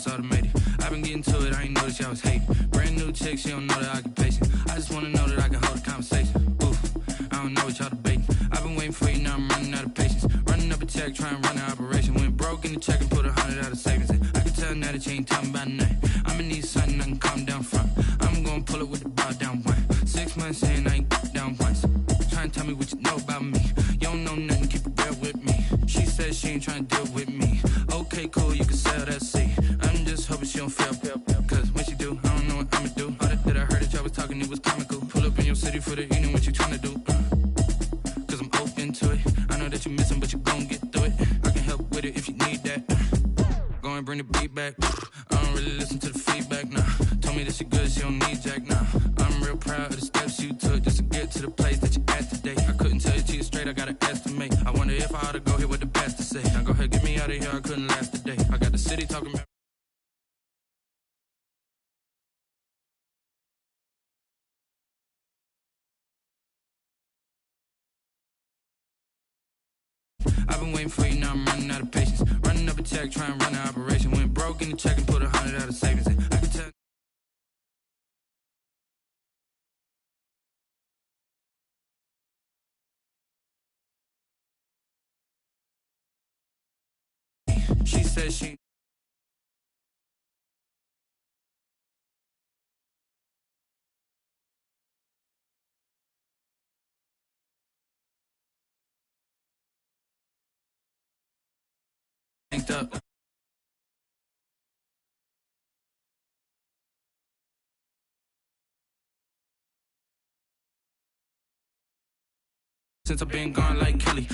it's automated. I've been getting to it, I ain't noticed y'all was hating. Brand new chick, she don't know the occupation. I just wanna know that I can hold a conversation. Oof, I don't know what y'all debating. I've been waiting for you, now I'm running out of patience. Running up a check, trying to run an operation. Went broke in the check and put 100 out of savings in. I can tell now that you ain't talking about nothing. I'ma need something I can calm down front. I'm gonna pull it with the bar down one. 6 months in, I ain't down once. Trying to tell me what you know about me. You don't know nothing, keep it real with me. She said she ain't trying to deal with me. Okay, cool, you can sell that seat. I'm just hoping she don't fail. Cause when she do, I don't know what I'ma do. All that I heard that y'all was talking, it was comical. Pull up in your city for the evening, what you trying to do? Cause I'm open to it. I know that you missing, but you gon' get through it. I can help with it if you need that. Go and bring the beat back. I don't really listen to the feedback, nah. Told me that she good, she don't need jack, nah. I'm real proud of the steps you took just to get to the place that you at today. I couldn't tell you to you straight, I gotta estimate. I wonder if I ought to go here with the best to say. Now go ahead, get me out of here, I couldn't last a day. I got the city talking about. I've been waiting for you, now I'm running out of patience. Running up a check, trying to run an operation. Went broke in the check and put 100 out of savings in. I can tell. She said she. Linked up. Since I've been gone like Kelly.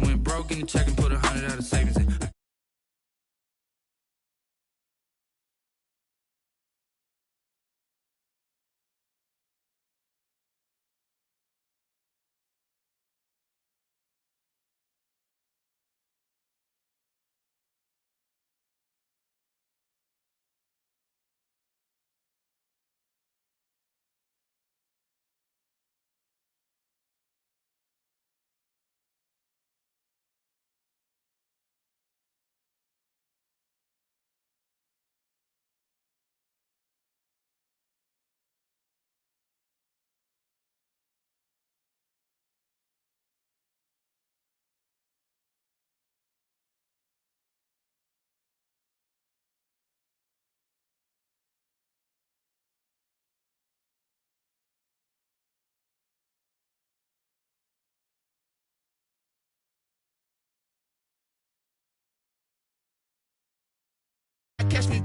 Went broke in the check and put 100 out of savings in. Catch me.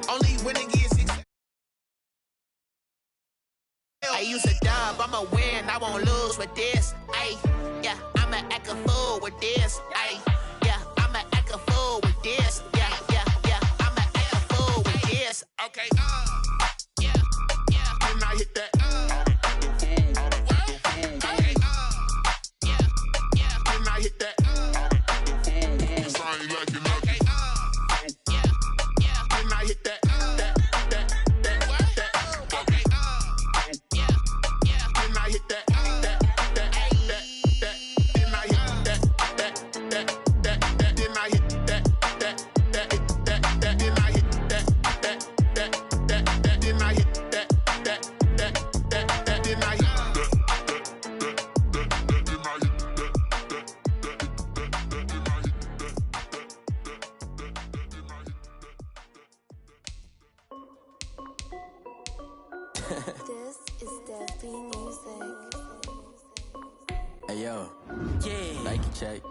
Only when it gets I use a dub, I'ma win, I won't lose with this. Ay, yeah, I'ma act a fool with this. Ay, yeah, I'ma act a fool with this. This is Deadly Music. Hey yo, yeah. Nike check.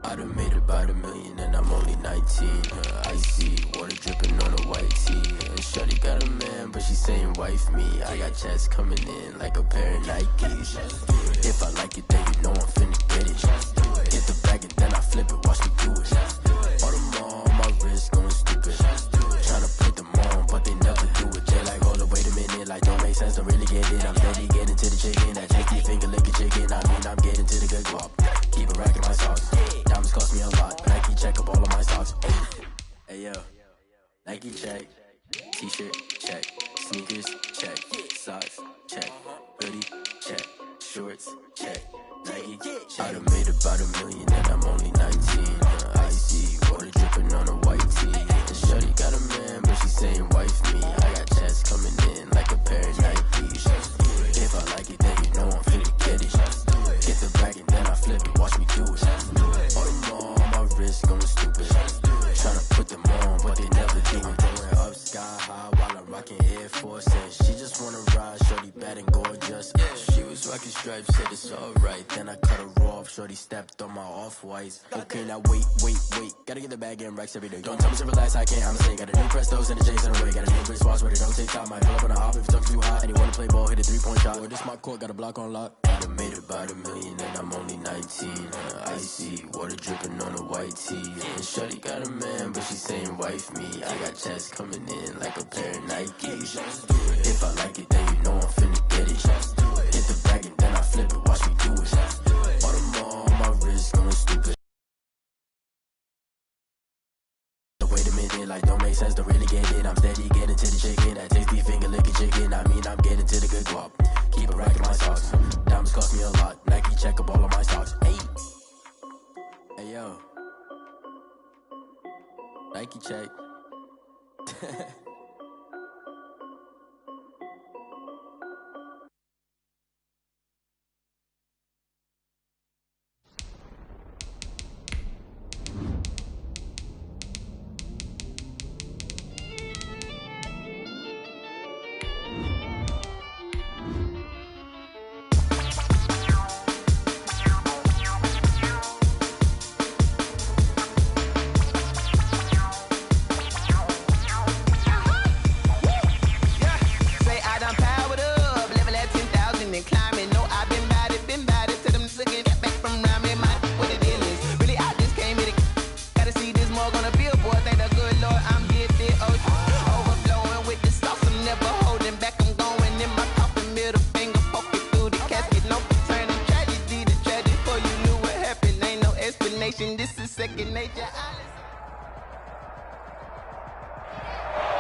I done made about $1 million and I'm only 19. Icy, water dripping on a white tee. Shorty got a man, but she saying wife me. I got checks coming in like a pair of Nikes. If I like it, then you know I'm finna get it. Get the bag and then I flip it, watch me do it. All them on my wrist going stupid. Tryna put them on, but they never do it. They like, hold up, wait a minute, like don't make sense, don't really get it. I'm steady getting to the chicken, that tasty finger licking chicken. I mean, I'm getting to the good guap. Keep a rack in my socks. Diamonds cost me a lot. Nike check up all of my stocks. Hey yo, Nike check. T-shirt check. Sneakers check. Socks check. Hoodie check. Shorts check. Nike check. I done made about $1 million and I'm only 19. Icy, water dripping on a white tee. And shorty got a man, but she saying wife me. I got checks coming in like a pair of Nikes. If I like it, then you know I'm finna get it. Get the bag and then I flip it, watch me do it. All them on my wrist going stupid. Tryna put them on, but they never do it. Going up sky high while I'm rocking Air Force. And she just wanna ride, shorty bad and gorgeous. She was rocking stripes, said it's alright. Then I cut her off, shorty stepped on my off-whites. Okay, now wait. Gotta get the bag and racks every day. Don't tell me to relax, I can't, I'm saying. Got a new Prestos and a J's in the way. Got a new Chris Watch, but it don't take time. Might pull up on a hop if it's too hot. And you wanna play ball, hit a 3-point shot. Or this my court, got a block on lock. I done made about $1 million and I'm only 19. Icy, water dripping on a white tee. And shorty got a man, but she saying wife me. I got checks coming in like a pair of Nikes. If I like it, then you know I'm finna get it. Hit the bag and then I flip it, watch me do it. All them on my wrist going stupid. Wait a minute, like don't make sense, don't really get it. I'm steady getting to the chicken, that tasty finger licking chicken. I mean, I'm getting to the good guap. Keep a rack in my socks. Diamonds cost me a lot. Nike check up all of my stocks. Hey yo, Nike check.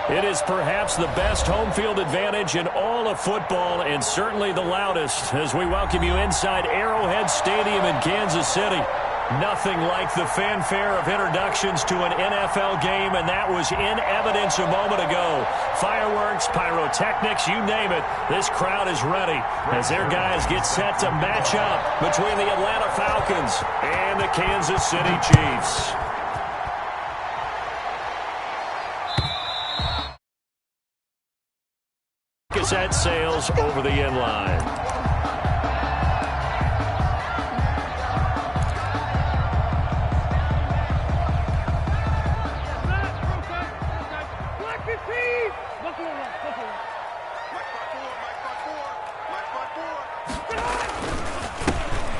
It is perhaps the best home field advantage in all of football, and certainly the loudest, as we welcome you inside Arrowhead Stadium in Kansas City. Nothing like the fanfare of introductions to an NFL game, and that was in evidence a moment ago. Fireworks, pyrotechnics, you name it. This crowd is ready as their guys get set to match up between the Atlanta Falcons and the Kansas City Chiefs. Set sails over the end line.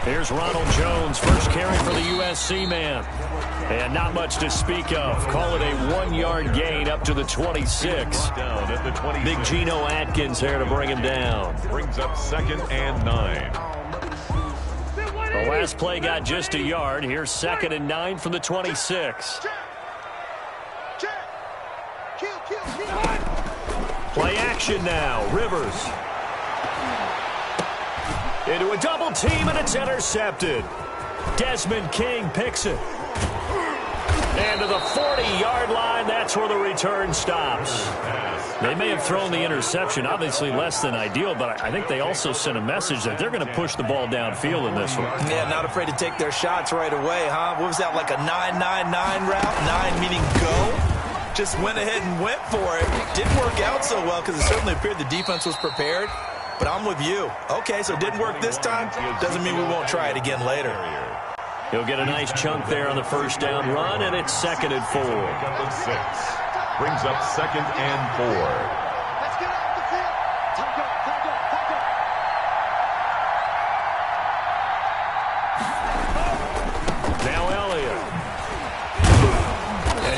Here's Ronald Jones, first carry for the USC man. And not much to speak of. Call it a 1-yard gain up to the 26. Down at the 26. Big Geno Atkins there to bring him down. Brings up 2nd and 9. The last play got just a yard. Here's 2nd and 9 from the 26. Play action now. Rivers. Into a double team, and it's intercepted. Desmond King picks it. And to the 40-yard line, that's where the return stops. They may have thrown the interception, obviously less than ideal, but I think they also sent a message that they're going to push the ball downfield in this one. Yeah, not afraid to take their shots right away, huh? What was that, like a 9-9-9 route? 9 meaning go? just went ahead and went for it. Didn't work out so well because it certainly appeared the defense was prepared. But I'm with you. Okay, so it didn't work this time. Doesn't mean we won't try it again later. He'll get a nice chunk there on the first down run, and it's 2nd and 4. Brings up 2nd and 4.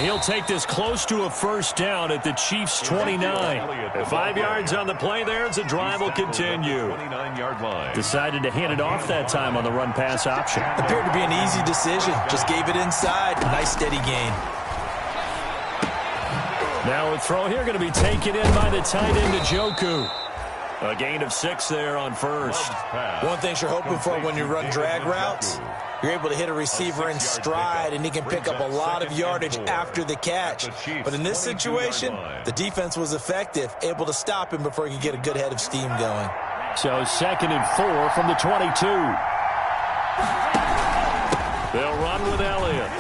He'll take this close to a first down at the Chiefs' 29. 5 yards on the play there as the drive will continue. 29-yard line. Decided to hand it off that time on the run-pass option. Appeared to be an easy decision. Just gave it inside. Nice steady gain. Now a throw here going to be taken in by the tight end, Njoku. A gain of 6 there on first. One thing you're hoping for when you run drag routes, you're able to hit a receiver in stride, and he can pick up a lot of yardage after the catch. But in this situation, the defense was effective, able to stop him before he could get a good head of steam going. So 2nd and 4 from the 22. They'll run with Elliott.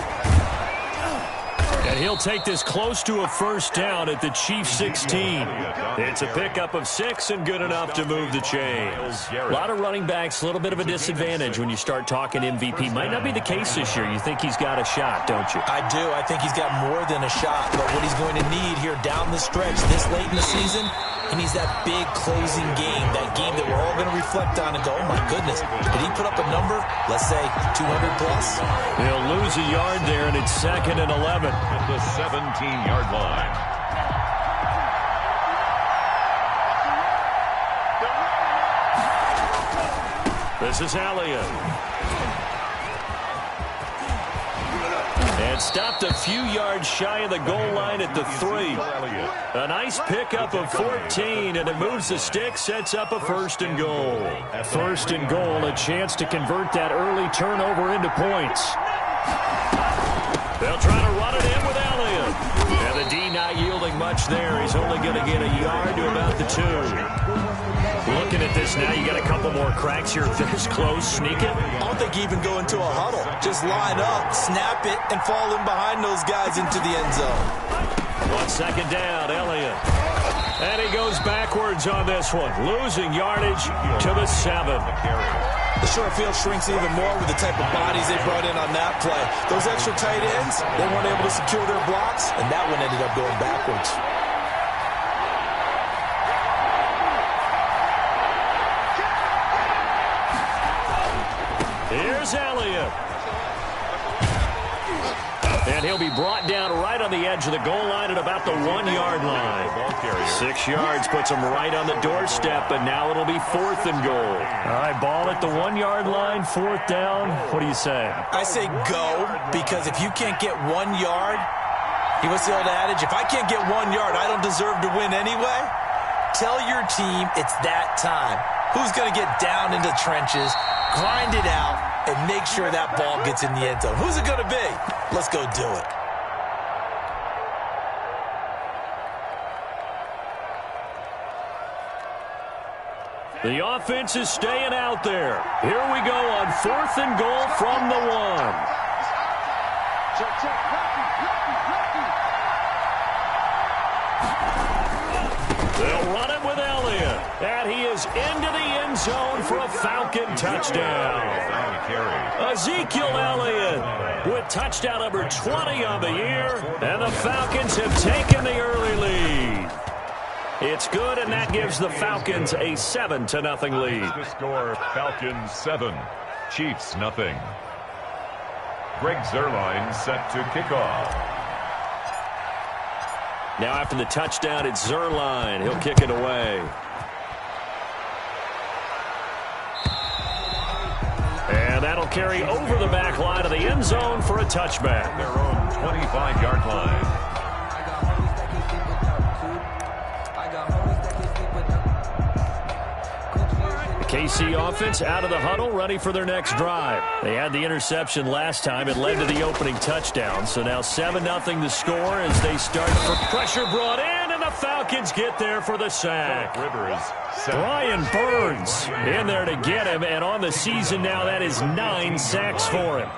And he'll take this close to a first down at the Chiefs' 16. It's a pickup of 6 and good enough to move the chains. A lot of running backs, a little bit of a disadvantage when you start talking MVP. Might not be the case this year. You think he's got a shot, don't you? I do. I think he's got more than a shot. But what he's going to need here down the stretch this late in the season, he needs that big closing game, that game that we're all going to reflect on and go, oh, my goodness, did he put up a number, let's say, 200 plus? He'll lose a yard there, and it's 2nd and 11. At the 17-yard line. This is Elliott. And stopped a few yards shy of the goal line at the 3. A nice pickup of 14, and it moves the stick, sets up a 1st and goal. 1st and goal, a chance to convert that early turnover into points. They'll try to run it in with Elliott. And the D not yielding much there. He's only going to get a yard to about the 2. Looking at this now, you got a couple more cracks here. This close, sneak it. I don't think you even go into a huddle. Just line up, snap it, and fall in behind those guys into the end zone. On 2nd down, Elliott. And he goes backwards on this one, losing yardage to the 7. The short field shrinks even more with the type of bodies they brought in on that play. Those extra tight ends, they weren't able to secure their blocks, and that one ended up going backwards. Here's Elliott. And he'll be brought down right on the edge of the goal line at about the 1-yard line. 6 yards puts him right on the doorstep, but now it'll be 4th and goal. All right, ball at the 1-yard line, 4th down. What do you say? I say go, because if you can't get 1 yard, what's the old adage? If I can't get 1 yard, I don't deserve to win anyway. Tell your team it's that time. Who's going to get down into the trenches, grind it out, and make sure that ball gets in the end zone? Who's it going to be? Let's go do it. The offense is staying out there. Here we go on 4th and goal from the 1. They'll run it with Elliott. And he is into the end zone for a Falcon touchdown. Ezekiel Elliott with touchdown number 20 on the year. And the Falcons have taken the early lead. It's good, and that gives the Falcons a 7-0 lead. The score, Falcons 7, Chiefs nothing. Greg Zuerlein set to kick off. Now after the touchdown, it's Zuerlein. He'll kick it away. And that'll carry over the back line of the end zone for a touchback. Their own 25-yard line. KC offense out of the huddle, ready for their next drive. They had the interception last time. It led to the opening touchdown. So now 7-0 the score as they start for pressure brought in, and the Falcons get there for the sack. Brian Burns in there to get him, and on the season now that is 9 sacks for him.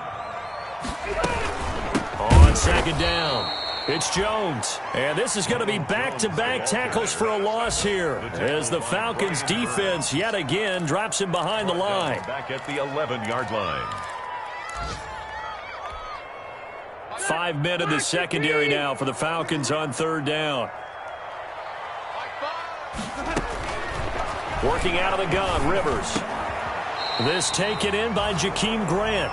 On 2nd down. It's Jones, and this is going to be back-to-back tackles for a loss here as the Falcons' defense yet again drops him behind the line. Back at the 11-yard line. 5 men in the secondary now for the Falcons on third down. Working out of the gun, Rivers. This taken in by Jakeem Grant.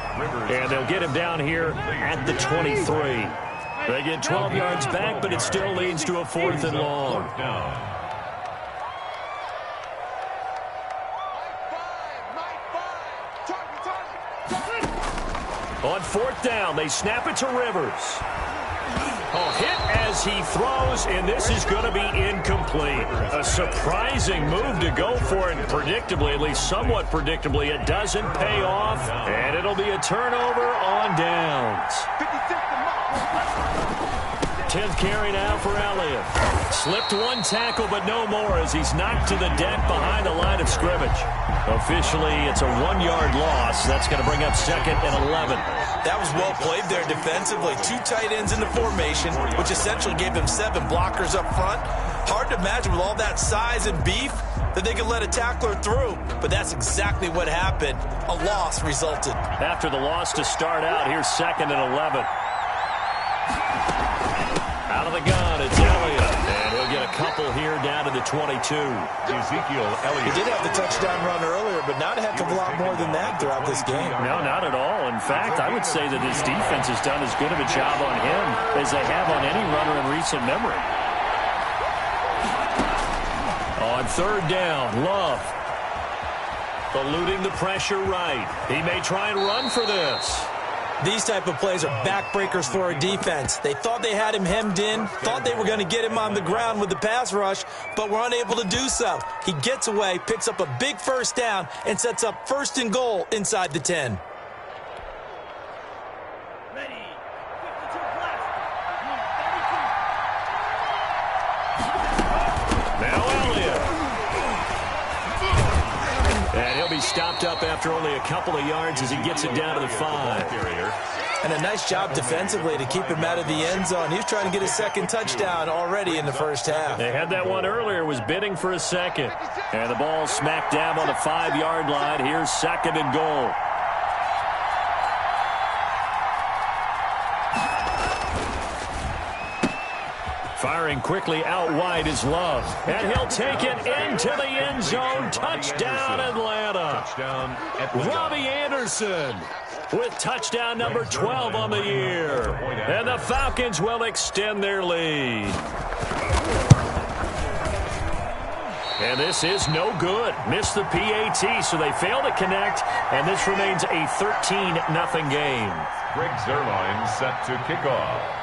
And they'll get him down here at the 23. They get 12 yards back, but it still leads to a 4th and long. On 4th down, they snap it to Rivers. Hit as he throws, and this is going to be incomplete. A surprising move to go for it, and predictably, at least somewhat predictably, it doesn't pay off, and it'll be a turnover on downs. 10th carry now for Elliott. Slipped one tackle, but no more as he's knocked to the deck behind the line of scrimmage. Officially, it's a 1-yard loss. That's going to bring up 2nd and 11. That was well played there defensively. 2 tight ends in the formation, which essentially gave them 7 blockers up front. Hard to imagine with all that size and beef that they could let a tackler through, but that's exactly what happened. A loss resulted. After the loss to start out, here's 2nd and 11. Out of the gun, it's Elliott. And he'll get a couple here down to the 22. Ezekiel Elliott. He did have the touchdown run earlier, but not a heck of a lot more than that throughout this game. No, not at all. In fact, I would say that his defense has done as good of a job on him as they have on any runner in recent memory. On 3rd down, Love. Eluding the pressure right. He may try and run for this. These type of plays are backbreakers for a defense. They thought they had him hemmed in, thought they were going to get him on the ground with the pass rush, but were unable to do so. He gets away, picks up a big 1st down, and sets up 1st and goal inside the 10. Now Elliott. And he'll be stopped up after only a couple of yards as he gets it down to the 5. And a nice job defensively to keep him out of the end zone. He was trying to get his 2nd touchdown already in the 1st half. They had that one earlier, was bidding for a 2nd. And the ball smacked down on the 5-yard line. Here's 2nd and goal. Firing quickly out wide is Love. And he'll take it into the end zone. Touchdown, Atlanta. Robbie Anderson with touchdown number 12 on the year. And the Falcons will extend their lead. And this is no good. Missed the PAT, so they fail to connect. And this remains a 13-0 game. Greg Zuerlein set to kick off.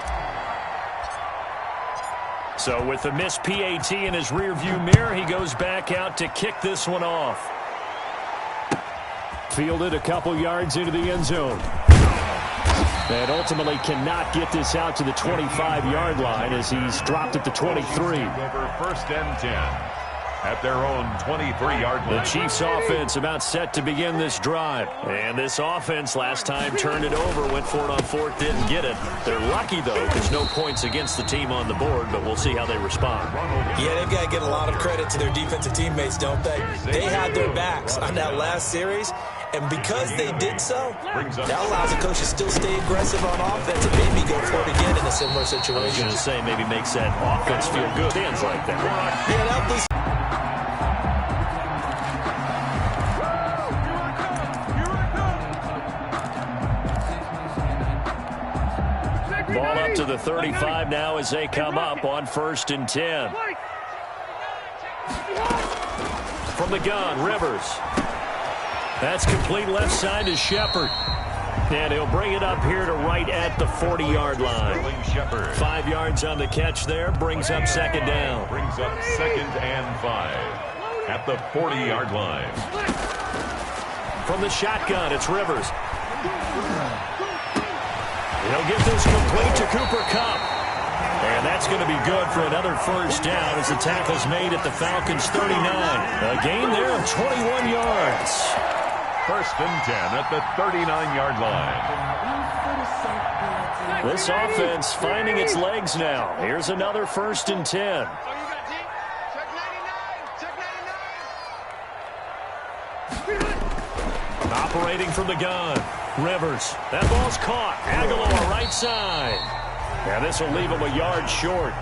So with the missed PAT in his rearview mirror, he goes back out to kick this one off. Fielded a couple yards into the end zone. And ultimately cannot get this out to the 25-yard line as he's dropped at the 23. Over 1st and 10. At their own 23-yard line. The Chiefs offense about set to begin this drive. And this offense last time turned it over, went for it on 4th, didn't get it. They're lucky, though, because no points against the team on the board, but we'll see how they respond. Yeah, they've got to get a lot of credit to their defensive teammates, don't they? They had their backs on that last series, and because they did so, that allows the coach to still stay aggressive on offense and maybe go for it again in a similar situation. I was going to say, maybe makes that offense feel good. Stands like that. Yeah, that was... Ball up to the 35 now as they come up on 1st and 10. From the gun, Rivers. That's complete left side to Shepard. And he'll bring it up here to right at the 40-yard line. 5 yards on the catch there, brings up 2nd down. Brings up 2nd and 5 at the 40-yard line. From the shotgun, it's Rivers. He'll get this complete to Cooper Kupp. And that's going to be good for another 1st down as the tackle's made at the Falcons' 39. A gain there of 21 yards. First and 10 at the 39-yard line. This offense finding its legs now. Here's another first and 10. Operating from the gun. Rivers. That ball's caught. Aguilar right side. And this will leave him a yard short.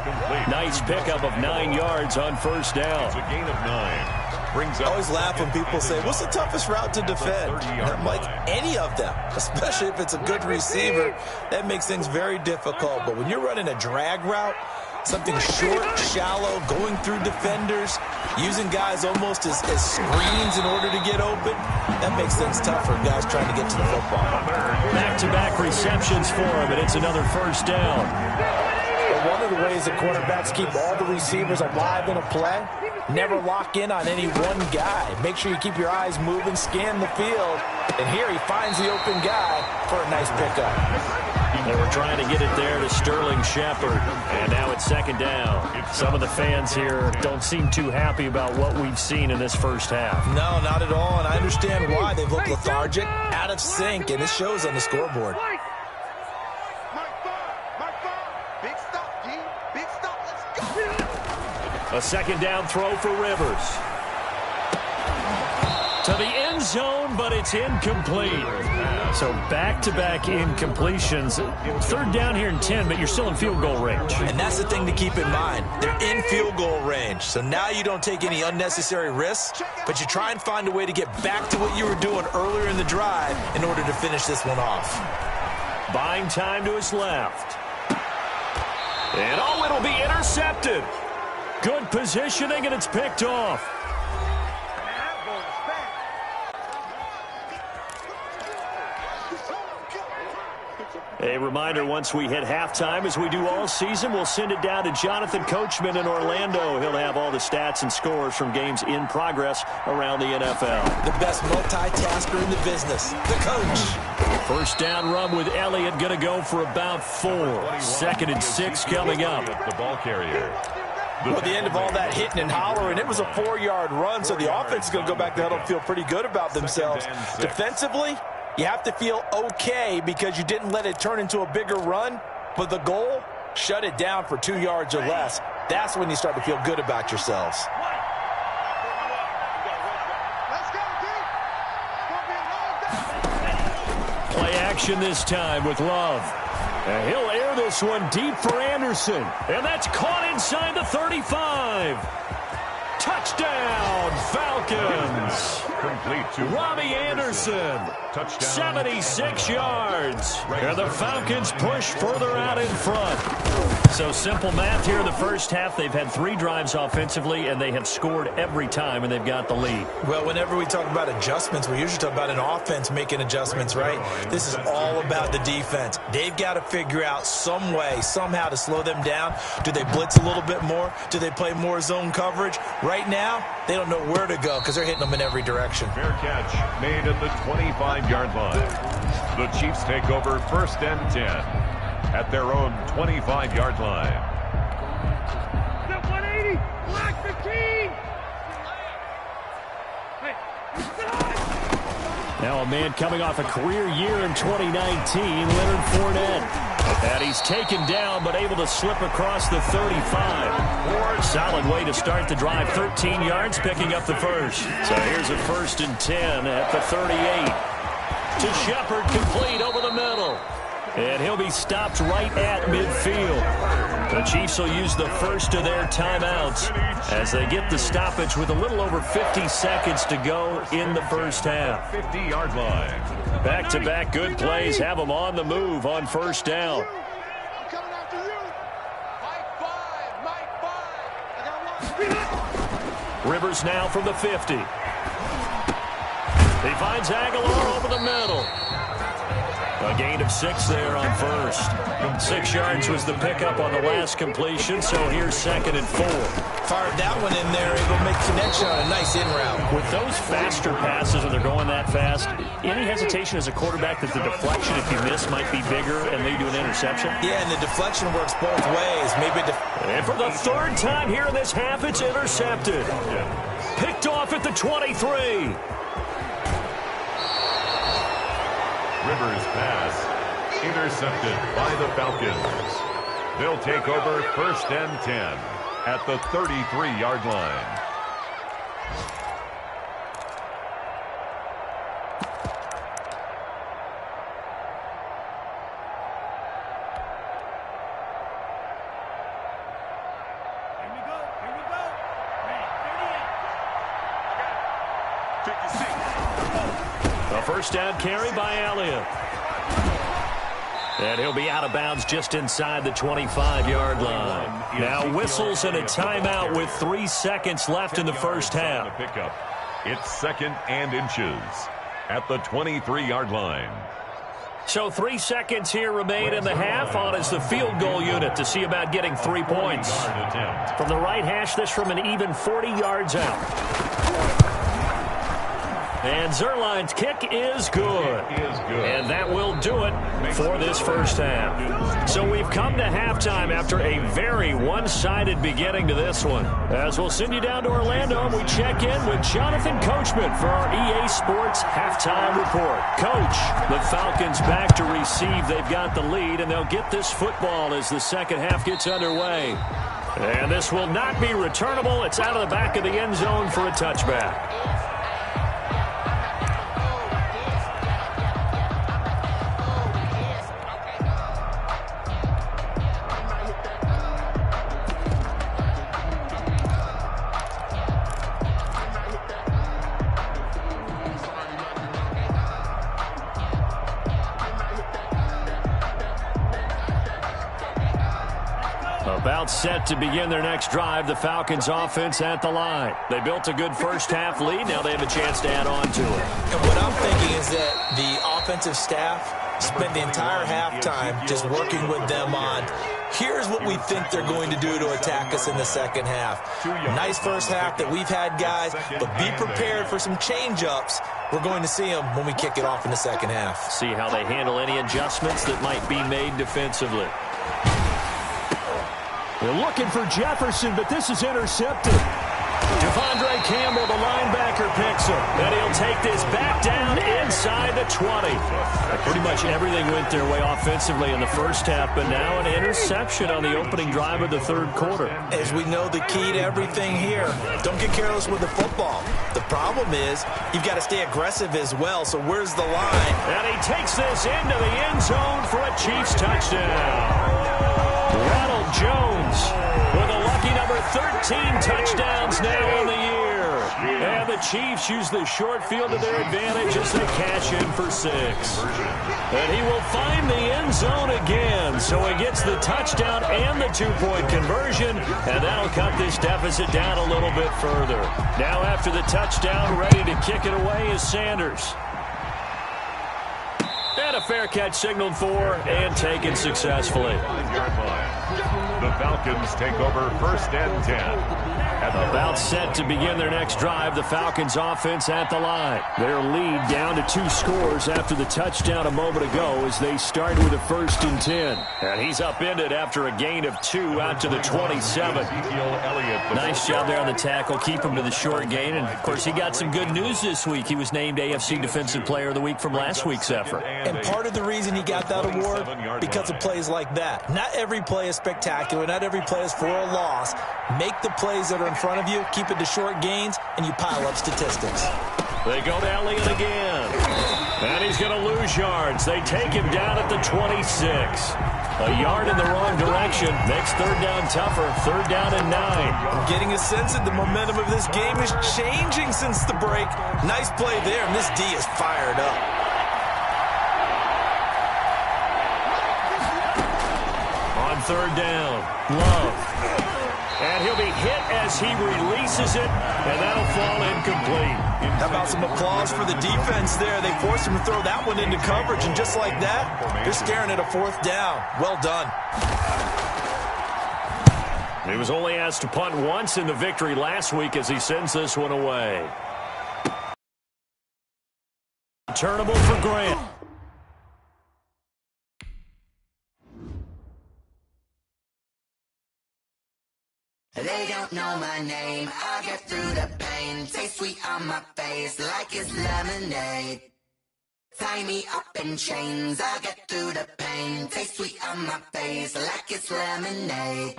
Nice pickup of 9 yards on first down. It's a gain of 9. I always laugh when people say, what's the toughest route to defend? I'm like, any of them, especially if it's a good receiver. That makes things very difficult. But when you're running a drag route, something short, shallow, going through defenders, using guys almost as screens in order to get open, that makes things tough for guys trying to get to the football. Back-to-back receptions for him, and it's another first down. But one of the ways that quarterbacks keep all the receivers alive in a play, never lock in on any one guy. Make sure you keep your eyes moving, scan the field, and here he finds the open guy for a nice pickup. They were trying to get it there to Sterling Shepard, and now it's second down. Some of the fans here don't seem too happy about what we've seen in this first half. No, not at all, and I understand why. They've looked lethargic, out of sync, and it shows on the scoreboard. A second down throw for Rivers. To the end zone, but it's incomplete. So back-to-back incompletions. Third down here and 10, but you're still in field goal range. And that's the thing to keep in mind. They're in field goal range. So now you don't take any unnecessary risks, but you try and find a way to get back to what you were doing earlier in the drive in order to finish this one off. Buying time to his left. And oh, it'll be intercepted. Good positioning, and it's picked off. A reminder, once we hit halftime, as we do all season, we'll send it down to Jonathan Coachman in Orlando. He'll have all the stats and scores from games in progress around the NFL. The best multitasker in the business, the coach. First down run with Elliott, going to go for about 4. Second and 6 coming up. The ball carrier. Well, at the end of all that hitting and hollering, it was a 4-yard run, so the offense is going to go back to huddle and feel pretty good about themselves. Defensively, you have to feel okay because you didn't let it turn into a bigger run, but the goal, shut it down for 2 yards or less. That's when you start to feel good about yourselves. Play action this time with Love. And he'll air this one deep for Anderson. And that's caught inside the 35. Touchdown, Falcons. Complete to Robbie Anderson. Touchdown. 76 yards. And the Falcons push further out in front. So simple math here in the first half. They've had 3 drives offensively, and they have scored every time, and they've got the lead. Well, whenever we talk about adjustments, we usually talk about an offense making adjustments, right? This is all about the defense. They've got to figure out some way, somehow to slow them down. Do they blitz a little bit more? Do they play more zone coverage? Right now, they don't know where to go because they're hitting them in every direction. Fair catch made at the 25-yard line. The Chiefs take over first and 10 at their own 25-yard line. 180, block 15. Now a man coming off a career year in 2019, Leonard Fournette. And he's taken down but able to slip across the 35. Solid way to start the drive. 13 yards, picking up the first. So here's a first and 10 at the 38. To Shepard, complete over the middle. And he'll be stopped right at midfield. The Chiefs will use the first of their timeouts as they get the stoppage with a little over 50 seconds to go in the first half. 50-yard line. Back-to-back good plays have them on the move on first down. Rivers now from the 50. He finds Aguilar over the middle. A gain of 6 there on first. 6 yards was the pickup on the last completion, so here's second and 4. Fired that one in there, able to make connection on a nice in route. With those faster passes, when they're going that fast, any hesitation as a quarterback that the deflection, if you miss, might be bigger and lead to an interception? Yeah, and the deflection works both ways. Maybe and for the 3rd time here in this half, it's intercepted. Picked off at the 23. Rivers' pass intercepted by the Falcons. They'll take over 1st and 10 at the 33-yard line. A first down carry by Elliott. And he'll be out of bounds just inside the 25-yard line. Now whistles and a timeout with 3 seconds left in the first half. It's 2nd and inches at the 23-yard line. So 3 seconds here remain in the half. On is the field goal unit to see about getting 3 points. From the right hash, this from an even 40 yards out. And Zerline's kick is good. And that will do it for this first half. So we've come to halftime after a very one-sided beginning to this one. As we'll send you down to Orlando, and we check in with Jonathan Coachman for our EA Sports Halftime Report. Coach, the Falcons back to receive. They've got the lead, and they'll get this football as the second half gets underway. And this will not be returnable. It's out of the back of the end zone for a touchback. About set to begin their next drive, the Falcons offense at the line. They built a good first half lead. Now they have a chance to add on to it. And what I'm thinking is that the offensive staff spent the entire halftime just working with them on, here's what we think they're going to do to attack us in the second half. Nice first half that we've had, guys, but be prepared for some change-ups. We're going to see them when we kick it off in the second half. See how they handle any adjustments that might be made defensively. They're looking for Jefferson, but this is intercepted. Devondre Campbell, the linebacker, picks him. And he'll take this back down inside the 20. Pretty much everything went their way offensively in the first half, but now an interception on the opening drive of the third quarter. As we know, the key to everything here, don't get careless with the football. The problem is you've got to stay aggressive as well, so where's the line? And he takes this into the end zone for a Chiefs touchdown. Ronald Jones with a lucky number 13 touchdowns now on the year. And the Chiefs use the short field to their advantage as they cash in for 6. And he will find the end zone again. So he gets the touchdown and the 2-point conversion. And that'll cut this deficit down a little bit further. Now after the touchdown, ready to kick it away is Sanders. And a fair catch signaled for and taken successfully. The Falcons take over 1st and 10. About set to begin their next drive, the Falcons offense at the line. Their lead down to 2 scores after the touchdown a moment ago as they start with a 1st and 10. And he's upended after a gain of 2 out to the 27. Nice job there on the tackle. Keep him to the short gain. And, of course, he got some good news this week. He was named AFC Defensive Player of the Week from last week's effort. And part of the reason he got that award, because of plays like that. Not every play is spectacular. Not every play is for a loss. Make the plays that are in front of you, keep it to short gains, and you pile up statistics. They go to Elliott again. And he's going to lose yards. They take him down at the 26. A yard in the wrong direction. Makes third down tougher. Third down and 9. I'm getting a sense that the momentum of this game is changing since the break. Nice play there, and this D is fired up. On third down, Love. And he'll be hit as he releases it, and that'll fall incomplete. How about some applause for the defense there? They forced him to throw that one into coverage, and just like that, they're staring at a 4th down. Well done. He was only asked to punt once in the victory last week as he sends this one away. Turnable for Grant. They don't know my name. I get through the pain. Taste sweet on my face like it's lemonade. Tie me up in chains, I'll get through the pain. Taste sweet on my face like it's lemonade.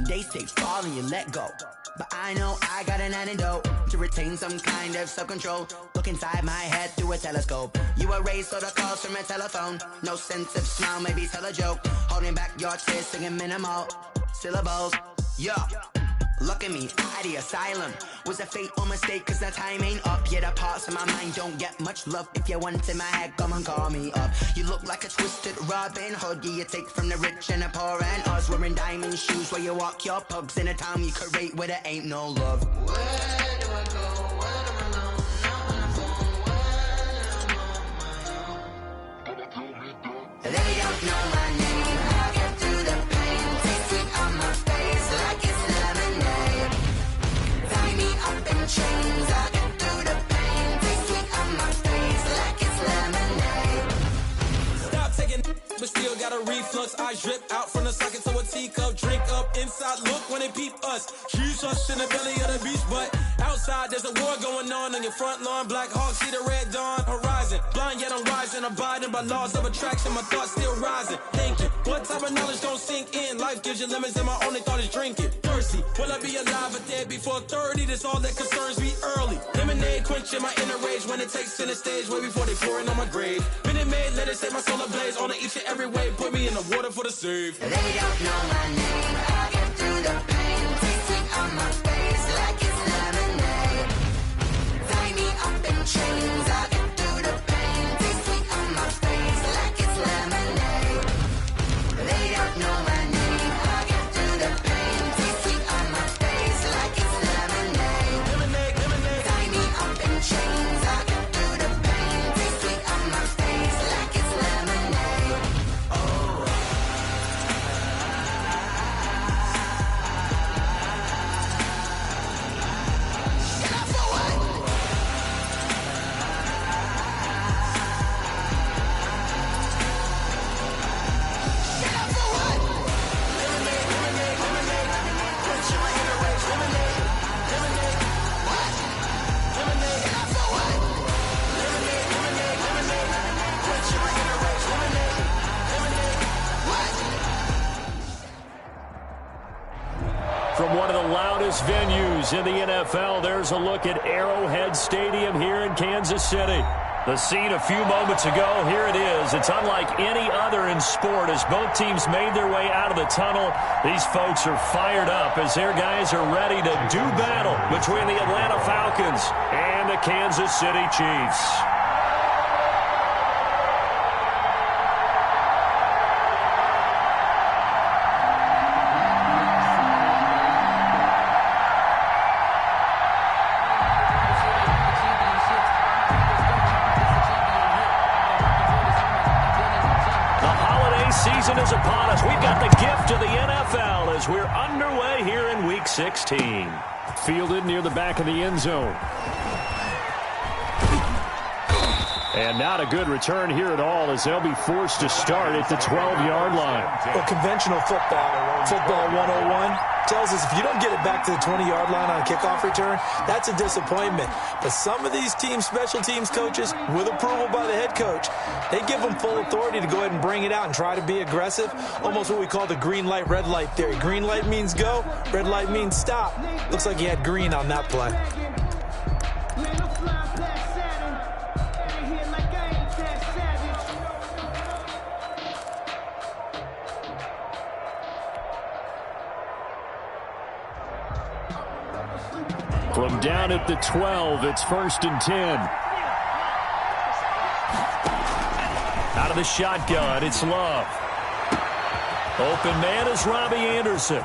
They say fall and you let go, but I know I got an antidote to retain some kind of self-control. Look inside my head through a telescope. You erase all the calls from a telephone. No sense of smile, maybe tell a joke. Holding back your tears, singing minimal syllables. Yeah, look at me, out the asylum. Was a fate or mistake, cause the time ain't up. Yeah, the parts of my mind don't get much love. If you want in my head, come and call me up. You look like a twisted Robin Hood. Yeah, you take from the rich and the poor and us. Wearing diamond shoes where you walk your pugs in a town you create where there ain't no love. Where do I go when I'm alone? Now when I'm home, when I'm on my own. They don't know my name, I'll get through the pain. Taste sweet on my face like it's lemonade. Tie me up in chains, I'll get through the pain. Taste sweet on my face like it's lemonade. Stop taking but still got a reflux. I drip out from the socket to a teacup. Drink up inside, look when they peep us. Choose us in the belly of the beast, but outside there's a war going on your front lawn. Black Hawk, see the red dawn horizon. Blind yet I'm rising, abiding by laws of attraction. My thoughts still rising, thinking what type of knowledge don't sink in. Life gives you limits and my only thought is drinking. Thirsty, will I be alive or dead before 30? That's all that concerns me early. Lemonade quenching my inner rage when it takes center stage way before they pouring on my grave. Minute Maid, let it set my soul ablaze on each and every way. Put me in the water for the save. They don't know my name, I'll get through the pain. Taste sweet on my face like it's lemonade. Tie me up in chains, I'll get through the pain. Taste sweet on my face like it's lemonade. They don't know my name, I'll get through the pain. Taste sweet on my face like it's lemonade. Lemonade, lemonade. Tie me up in chains, I'll get through the pain. Taste sweet on my face like it's lemonade. From one of the loudest venues in the NFL, there's a look at Arrowhead Stadium here in Kansas City. The scene a few moments ago, here it is. It's unlike any other in sport as both teams made their way out of the tunnel. These folks are fired up as their guys are ready to do battle between the Atlanta Falcons and the Kansas City Chiefs. Season is upon us. We've got the gift of the NFL as we're underway here in Week 16. Fielded near the back of the end zone. And not a good return here at all as they'll be forced to start at the 12-yard line. Well, conventional football 101, tells us if you don't get it back to the 20-yard line on a kickoff return, that's a disappointment. But some of these team special teams coaches, with approval by the head coach, they give them full authority to go ahead and bring it out and try to be aggressive. Almost what we call the green light, red light theory. Green light means go, red light means stop. Looks like he had green on that play. From down at the 12, it's 1st and 10. Out of the shotgun, it's Love. Open man is Robbie Anderson.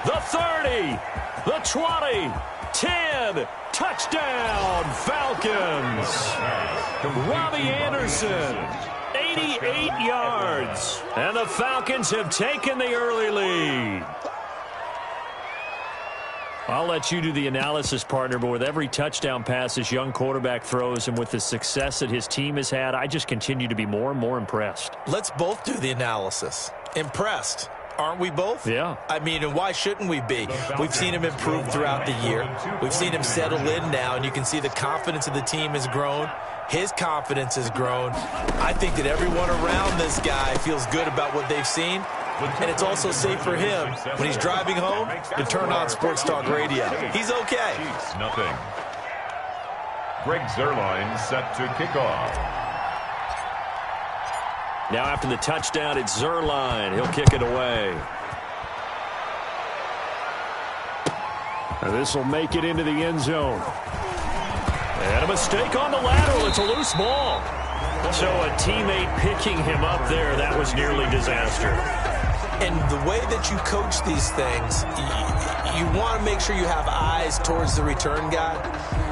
The 30, the 20, 10, touchdown, Falcons. Robbie Anderson, 88 yards. And the Falcons have taken the early lead. I'll let you do the analysis, partner, but with every touchdown pass this young quarterback throws and with the success that his team has had, I just continue to be more and more impressed. Let's both do the analysis. Impressed. Aren't we both? Yeah. I mean, and why shouldn't we be? We've seen him improve throughout the year. We've seen him settle in now, and you can see the confidence of the team has grown. His confidence has grown. I think that everyone around this guy feels good about what they've seen. And it's also safe for him when he's driving home to turn on Sports Talk Radio. He's okay. Chiefs, nothing. Greg Zuerlein set to kick off. Now after the touchdown, it's Zuerlein. He'll kick it away. And this will make it into the end zone. And a mistake on the lateral. It's a loose ball. So a teammate picking him up there, that was nearly disaster. And the way that you coach these things, you want to make sure you have eyes towards the return guy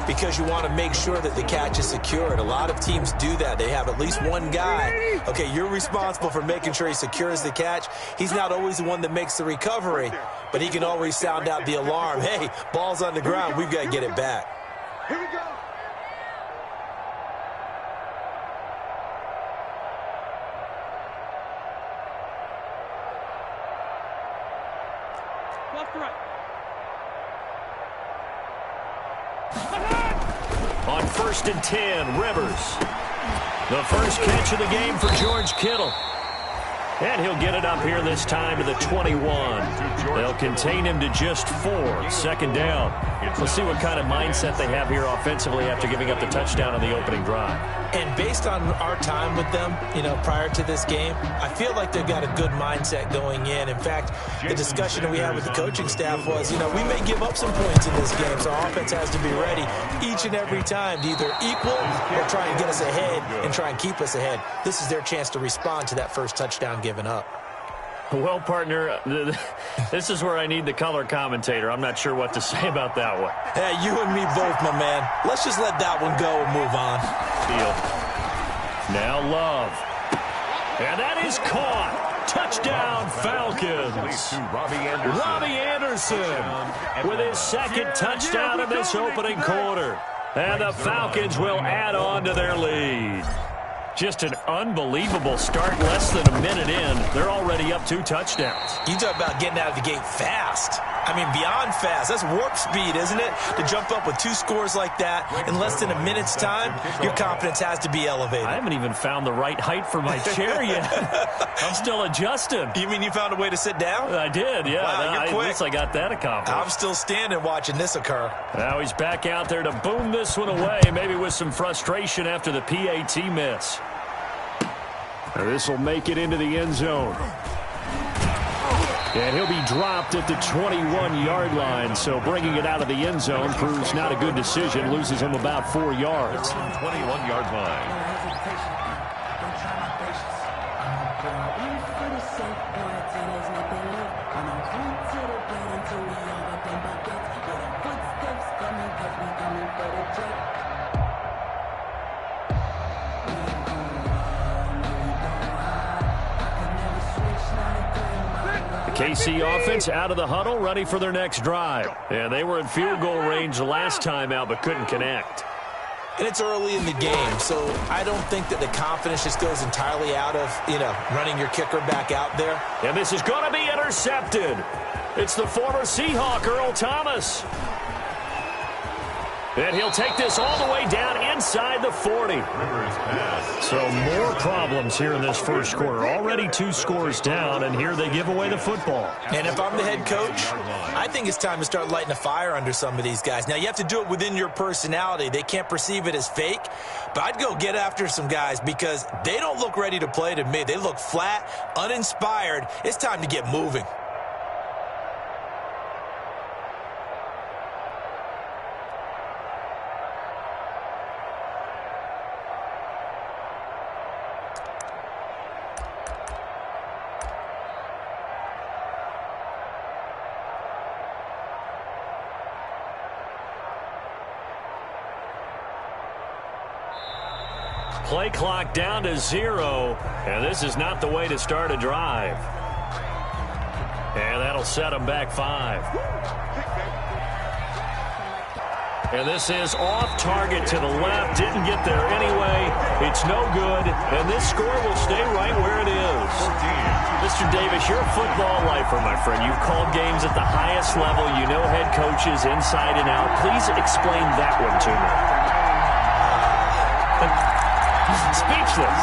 because you want to make sure that the catch is secured. A lot of teams do that. They have at least one guy. Okay, you're responsible for making sure he secures the catch. He's not always the one that makes the recovery, but he can always sound out the alarm. Hey, ball's on the ground. We've got to get it back. Here we go. Left to right. On 1st and 10, Rivers. The first catch of the game for George Kittle. And he'll get it up here this time to the 21. They'll contain him to just 4. Second down. We'll see what kind of mindset they have here offensively after giving up the touchdown on the opening drive. And based on our time with them, prior to this game, I feel like they've got a good mindset going in. In fact, the discussion that we had with the coaching staff was, we may give up some points in this game, so our offense has to be ready each and every time to either equal or try and get us ahead and try and keep us ahead. This is their chance to respond to that first touchdown given up. Well, partner, this is where I need the color commentator. I'm not sure what to say about that one. Hey, you and me both, my man. Let's just let that one go and move on. Deal. Now Love. And that is caught. Touchdown, Falcons. Robbie Anderson with his second touchdown in this opening quarter. And the Falcons will add on to their lead. Just an unbelievable start. Less than a minute in, they're already up 2 touchdowns. You talk about getting out of the gate fast. I mean, beyond fast. That's warp speed, isn't it? To jump up with 2 scores like that in less than a minute's time, your confidence has to be elevated. I haven't even found the right height for my chair yet. I'm still adjusting. You mean you found a way to sit down? I did, yeah. Wow, you're quick. At least I got that accomplished. I'm still standing watching this occur. Now he's back out there to boom this one away, maybe with some frustration after the PAT miss. Now this will make it into the end zone. And he'll be dropped at the 21-yard line, so bringing it out of the end zone proves not a good decision. Loses him about 4 yards. 21-yard line. KC offense out of the huddle, ready for their next drive. And they were in field goal range the last time out, but couldn't connect. And it's early in the game, so I don't think that the confidence just goes entirely out of, running your kicker back out there. And this is going to be intercepted. It's the former Seahawk, Earl Thomas. And he'll take this all the way down inside the 40. So more problems here in this first quarter. Already 2 scores down, and here they give away the football. And if I'm the head coach, I think it's time to start lighting a fire under some of these guys. Now, you have to do it within your personality. They can't perceive it as fake, but I'd go get after some guys because they don't look ready to play to me. They look flat, uninspired. It's time to get moving. Play clock down to 0, and this is not the way to start a drive. And that'll set them back 5. And this is off target to the left. Didn't get there anyway. It's no good, and this score will stay right where it is. Mr. Davis, you're a football lifer, my friend. You've called games at the highest level. You know head coaches inside and out. Please explain that one to me. Speechless.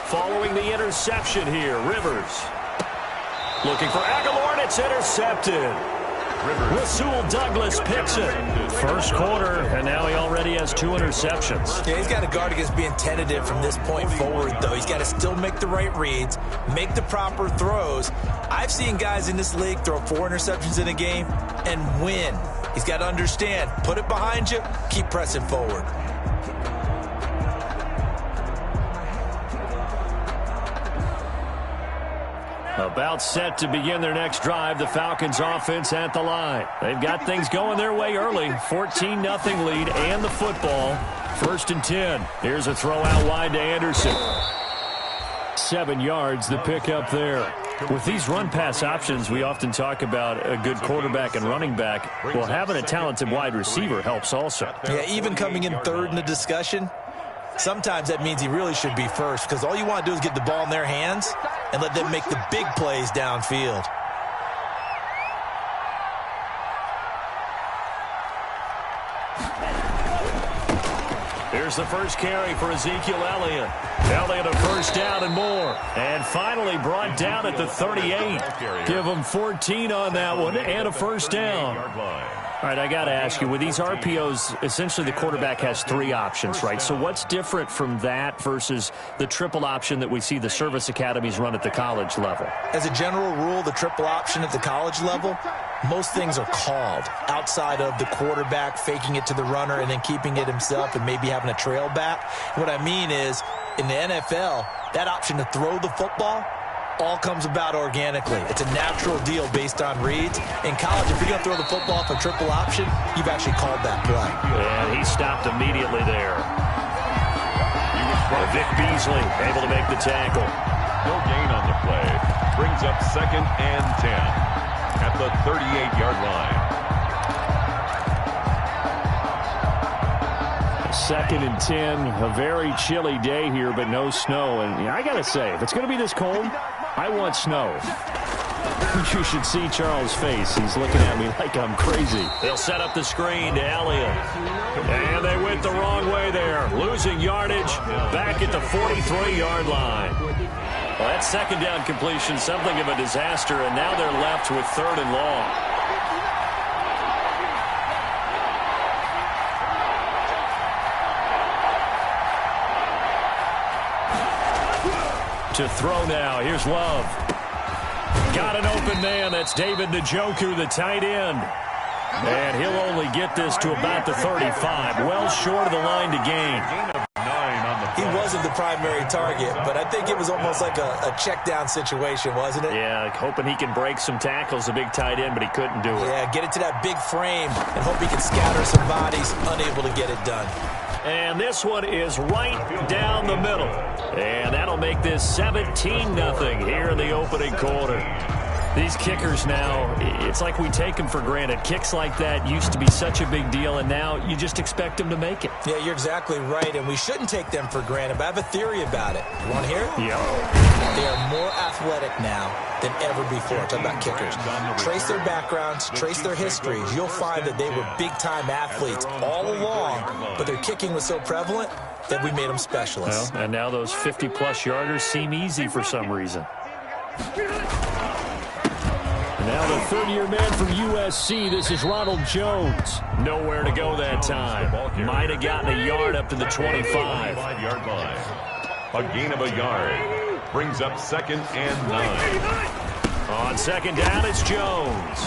Following the interception here, Rivers. Looking for Aguilar, and it's intercepted. Rasul Douglas picks it. First quarter, and now he already has 2 interceptions. Yeah, he's got to guard against being tentative from this point forward, though. He's got to still make the right reads, make the proper throws. I've seen guys in this league throw 4 interceptions in a game and win. He's got to understand, put it behind you, keep pressing forward. About set to begin their next drive, the Falcons offense at the line. They've got things going their way early. 14-0 lead and the football. 1st and 10. Here's a throw out wide to Anderson. 7 yards, the pickup there. With these run-pass options, we often talk about a good quarterback and running back. Well, having a talented wide receiver helps also. Yeah, even coming in 3rd in the discussion, sometimes that means he really should be first, because all you want to do is get the ball in their hands and let them make the big plays downfield. Here's the first carry for Ezekiel Elliott. Elliott a first down and more. And finally brought down at the 38. Give him 14 on that one and a first down. All right, I got to ask you, with these RPOs, essentially the quarterback has 3 options, right? So what's different from that versus the triple option that we see the service academies run at the college level? As a general rule, the triple option at the college level, most things are called outside of the quarterback faking it to the runner and then keeping it himself and maybe having a trail back. What I mean is, in the NFL, that option to throw the football all comes about organically. It's a natural deal based on reads. In college, if you're going to throw the football for triple option, you've actually called that play. And he stopped immediately there. Vic Beasley able to make the tackle. No gain on the play. Brings up 2nd and 10 at the 38-yard line. 2nd and 10. A very chilly day here, but no snow. And I got to say, if it's going to be this cold, I want snow. You should see Charles' face. He's looking at me like I'm crazy. They'll set up the screen to Elliott. And they went the wrong way there. Losing yardage back at the 43-yard line. Well, that 2nd down completion, something of a disaster, and now they're left with 3rd and long. To throw now. Here's Love. Got an open man. That's David Njoku, the tight end. And he'll only get this to about the 35. Well short of the line to gain. He wasn't the primary target, but I think it was almost like a check down situation, wasn't it? Yeah, hoping he can break some tackles, a big tight end, but he couldn't do it. Yeah, get it to that big frame and hope he can scatter some bodies, unable to get it done. And this one is right down the middle. And that'll make this 17-0 here in the opening quarter. These kickers now, it's like we take them for granted. Kicks like that used to be such a big deal, and now you just expect them to make it. Yeah, you're exactly right, and we shouldn't take them for granted, but I have a theory about it. You want to hear it? Yeah. They are more athletic now than ever before. I'm talking about kickers. Trace their backgrounds, trace their histories. You'll find that they were big-time athletes all along, but their kicking was so prevalent that we made them specialists. Well, and now those 50-plus yarders seem easy for some reason. Now the 3rd-year man from USC, this is Ronald Jones. Nowhere to go that time. Might have gotten a yard up to the 25-yard line. A gain of a yard. Brings up 2nd and 9. On 2nd down, it's Jones.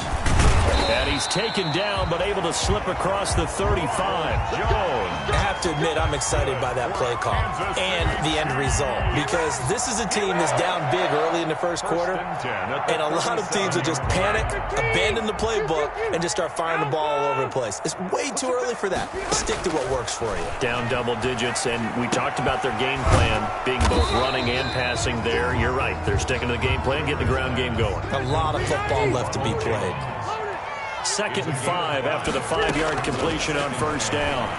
And he's taken down, but able to slip across the 35. Jones. I have to admit, I'm excited by that play call and the end result, because this is a team that's down big early in the first quarter, and a lot of teams will just panic, abandon the playbook, and just start firing the ball all over the place. It's way too early for that. Stick to what works for you. Down double digits, and we talked about their game plan being both running and passing there. You're right. They're sticking to the game plan, getting the ground game going. A lot of football left to be played. 2nd and 5 after the 5-yard completion on 1st down.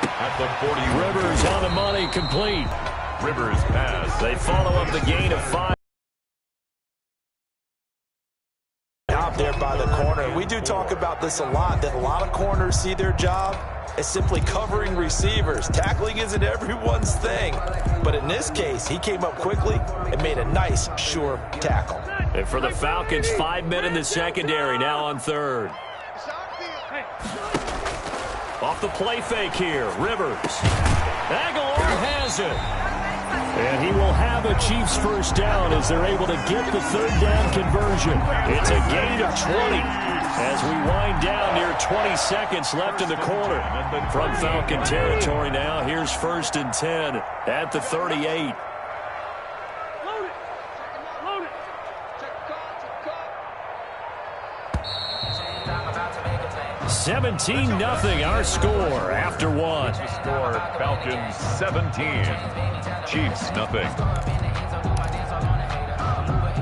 At the 40. Rivers on the money, complete. Rivers pass. They follow up the gain of 5. out there by the corner. We do talk about this a lot, that a lot of corners see their job as simply covering receivers. Tackling isn't everyone's thing. But in this case, he came up quickly and made a nice, sure tackle. And for the Falcons, 5 men in the secondary, now on third. Off the play fake here, Rivers. Aguilar has it. And he will have a Chiefs first down as they're able to get the third down conversion. It's a gain of 20 as we wind down near 20 seconds left in the quarter. From Falcon territory now, here's 1st and 10 at the 38. 17-0 our score after one. Score Falcons 17, Chiefs nothing.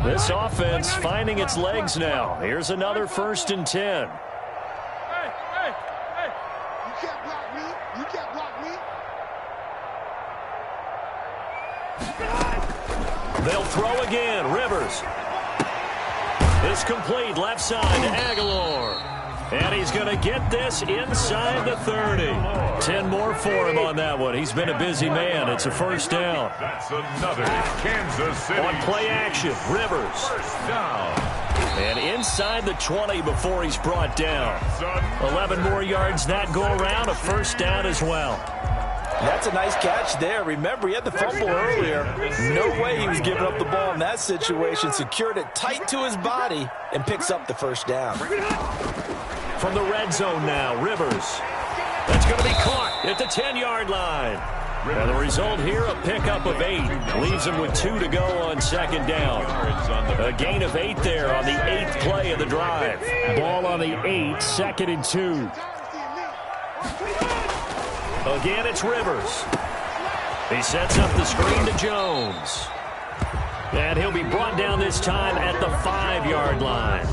This offense finding its legs now. Here's another 1st and 10. Hey, you can't block me. You can't block me. They'll throw again. Rivers. It's complete left side to Aguilar. And he's going to get this inside the 30. 10 more for him on that one. He's been a busy man. It's a first down. That's another Kansas City. On play action, Rivers. First down. And inside the 20 before he's brought down. 11 more yards that go around, a first down as well. That's a nice catch there. Remember, he had the fumble earlier. No way he was giving up the ball in that situation. Secured it tight to his body and picks up the first down. From the red zone now, Rivers. That's going to be caught at the 10-yard line. And the result here, a pickup of 8. Leaves him with 2 to go on second down. A gain of 8 there on the 8th play of the drive. Ball on the 8, 2nd and 2. Again, it's Rivers. He sets up the screen to Jones. And he'll be brought down this time at the 5-yard line.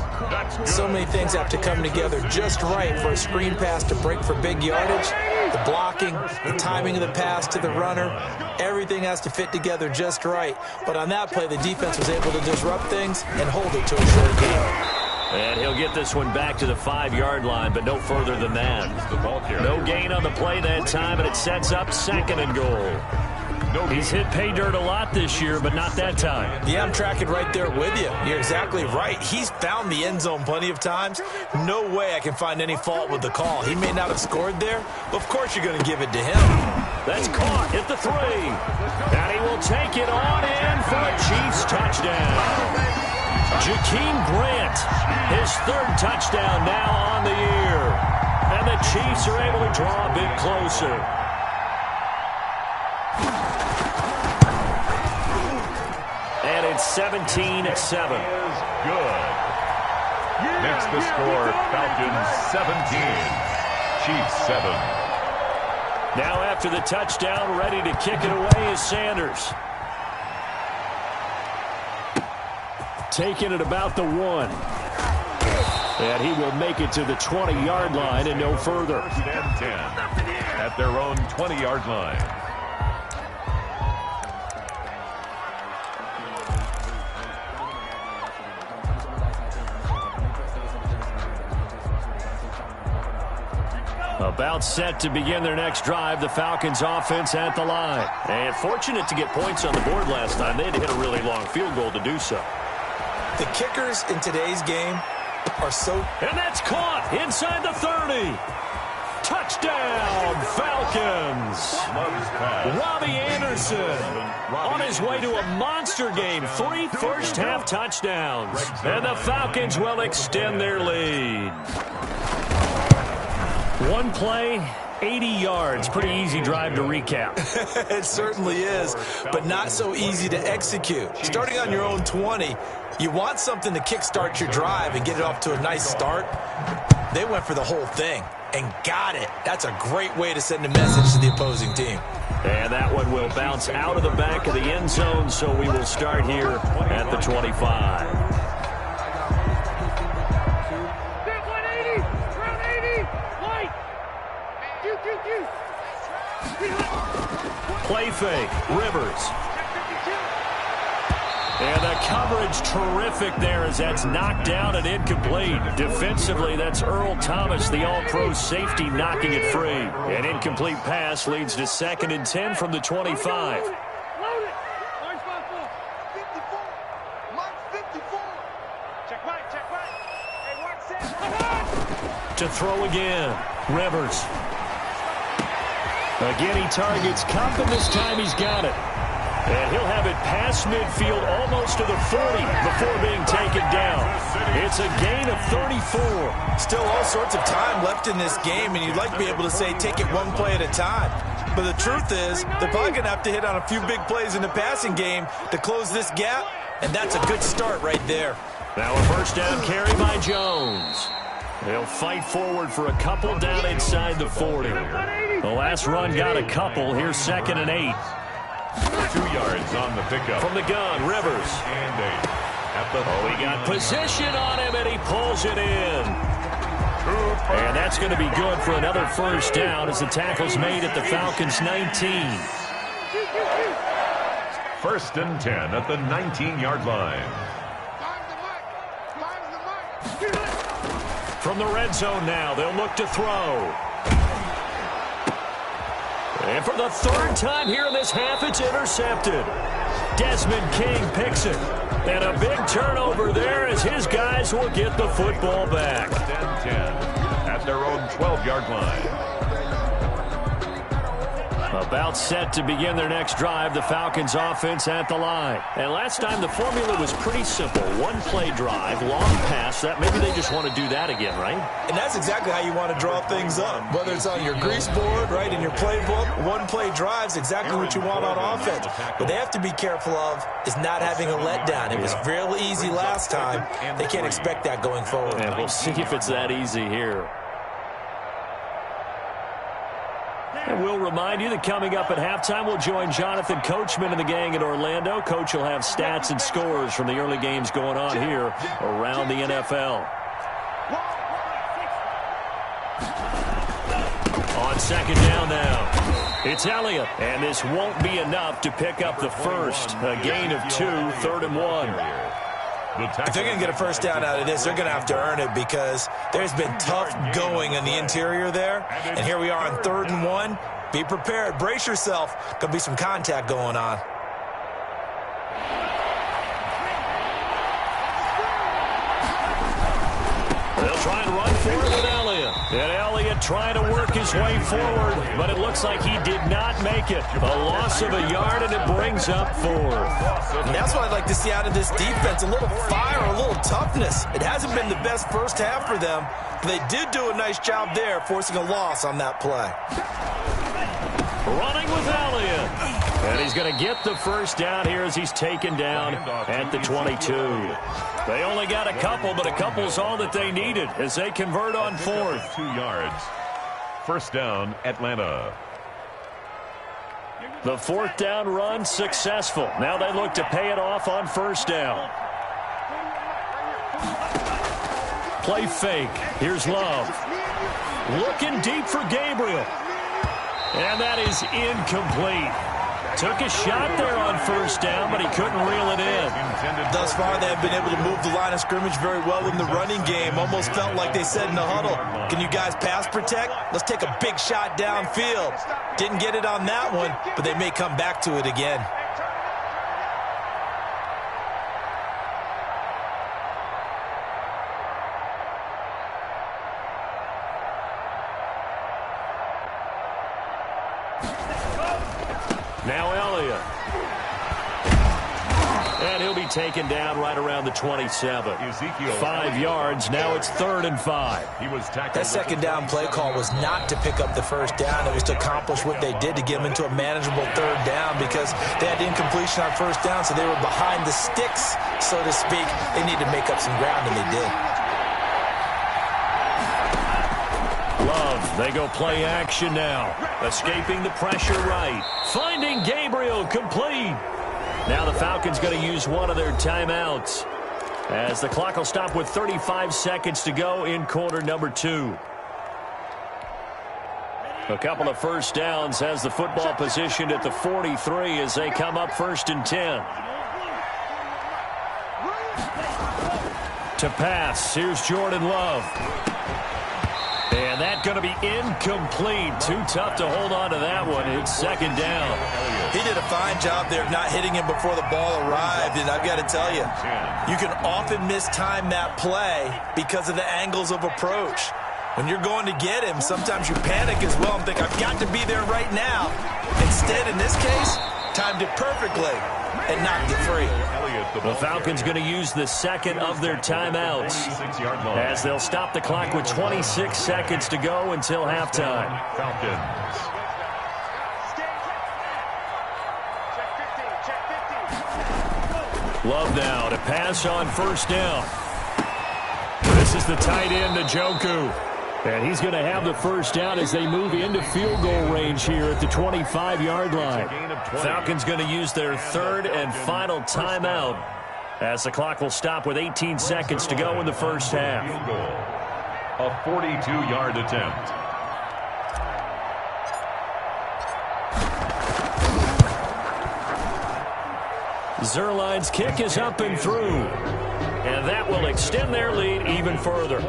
So many things have to come together just right for a screen pass to break for big yardage. The blocking, the timing of the pass to the runner, everything has to fit together just right. But on that play, the defense was able to disrupt things and hold it to a short game. And he'll get this one back to the 5-yard line, but no further than that. No gain on the play that time, and it sets up 2nd and goal. He's hit pay dirt a lot this year, but not that time. Yeah, I'm tracking right there with you. You're exactly right. He's found the end zone plenty of times. No way I can find any fault with the call. He may not have scored there, but of course you're going to give it to him. That's caught at the 3. And he will take it on in for a Chiefs touchdown. Jakeem Grant, his 3rd touchdown now on the year. And the Chiefs are able to draw a bit closer. And it's 17-7. Good. Makes the score Falcons 17, Chiefs 7. Now after the touchdown, ready to kick it away is Sanders. Taking it about the 1. And he will make it to the 20-yard line and no further. 1st and 10 at their own 20-yard line. About set to begin their next drive, the Falcons offense at the line. And fortunate to get points on the board last time. They had to hit a really long field goal to do so. The kickers in today's game are so... And that's caught inside the 30. Touchdown, Falcons. Robbie Anderson on his way to a monster game. 3 first-half touchdowns. And the Falcons will extend their lead. One play, 80 yards. Pretty easy drive to recap. It certainly is, but not so easy to execute. Starting on your own 20, you want something to kickstart your drive and get it off to a nice start. They went for the whole thing and got it. That's a great way to send a message to the opposing team. And that one will bounce out of the back of the end zone, so we will start here at the 25. Play fake, Rivers. And the coverage terrific there as that's knocked down and incomplete. Defensively, that's Earl Thomas, the all-pro safety, knocking it free. An incomplete pass leads to 2nd and 10 from the 25. To throw again, Rivers. Again, he targets Cup, and this time he's got it. And he'll have it past midfield almost to the 40 before being taken down. It's a gain of 34. Still all sorts of time left in this game, and you'd like to be able to say take it one play at a time. But the truth is, they're probably going to have to hit on a few big plays in the passing game to close this gap, and that's a good start right there. Now a first down carry by Jones. They'll fight forward for a couple down inside the 40. The last run got a couple. Here's 2nd and 8. 2 yards on the pickup. From the gun, Rivers. And 8. He got position on him, and he pulls it in. And that's going to be good for another first down as the tackle's made at the Falcons' 19. 1st and 10 at the 19-yard line. From the red zone now, they'll look to throw. And for the 3rd time here in this half, it's intercepted. Desmond King picks it. And a big turnover there as his guys will get the football back. 10 at their own 12-yard line. About set to begin their next drive, the Falcons offense at the line. And last time the formula was pretty simple. 1-play drive, long pass. That maybe they just want to do that again, right? And that's exactly how you want to draw things up. Whether it's on your grease board, right, in your playbook, 1-play drive's exactly what you want on offense. What they have to be careful of is not having a letdown. It was real easy last time. They can't expect that going forward. And we'll see if it's that easy here. And we'll remind you that coming up at halftime, we'll join Jonathan Coachman and the gang in Orlando. Coach will have stats and scores from the early games going on here around the NFL. On 2nd down now, it's Elliott. And this won't be enough to pick up the first. A gain of 2, 3rd and 1. If they're going to get a first down out of this, they're going to have to earn it because there's been tough going in the interior there. And here we are on 3rd and 1. Be prepared. Brace yourself. Going to be some contact going on. They'll try and run for it with Elliott. And Elliott trying to work his way forward, but it looks like he did not make it. A loss of a yard, and it brings up 4th. And that's what I'd like to see out of this defense, a little fire, a little toughness. It hasn't been the best first half for them, but they did do a nice job there, forcing a loss on that play. Running with Elliott. And he's going to get the first down here as he's taken down at the 22. They only got a couple, but a couple's all that they needed as they convert on 4th. 2 yards. First down, Atlanta. The 4th down run successful. Now they look to pay it off on 1st down. Play fake. Here's Love. Looking deep for Gabriel. And that is incomplete. Took a shot there on 1st down, but he couldn't reel it in. Thus far, they have been able to move the line of scrimmage very well in the running game. Almost felt like they said in the huddle, can you guys pass protect? Let's take a big shot downfield. Didn't get it on that one, but they may come back to it again. Now Elliott. And he'll be taken down right around the 27. 5 yards. Now it's 3rd and 5. That 2nd down play call was not to pick up the first down. It was to accomplish what they did to get them into a manageable 3rd down because they had incompletion on 1st down, so they were behind the sticks, so to speak. They needed to make up some ground, and they did. Love, they go play action now. Escaping the pressure right. Finding Gabriel complete. Now the Falcons going to use one of their timeouts as the clock will stop with 35 seconds to go in quarter number 2. A couple of first downs has the football positioned at the 43 as they come up 1st and 10. To pass, here's Jordan Love. And that's going to be incomplete. Too tough to hold on to that one. It's second down. He did a fine job there of not hitting him before the ball arrived. And I've got to tell you, you can often mistime that play because of the angles of approach. When you're going to get him, sometimes you panic as well and think, I've got to be there right now. Instead, in this case, timed it perfectly and knocked it free. The Falcons going to use the second of their timeouts as they'll stop the clock with 26 seconds to go until halftime. Falcons. Love now to pass on first down. This is the tight end, Njoku. And he's going to have the first down as they move into field goal range here at the 25-yard line. Falcons going to use their third and final timeout as the clock will stop with 18 seconds to go in the first half. A 42-yard attempt. Zuerlein's kick is up and through. And that will extend their lead even further.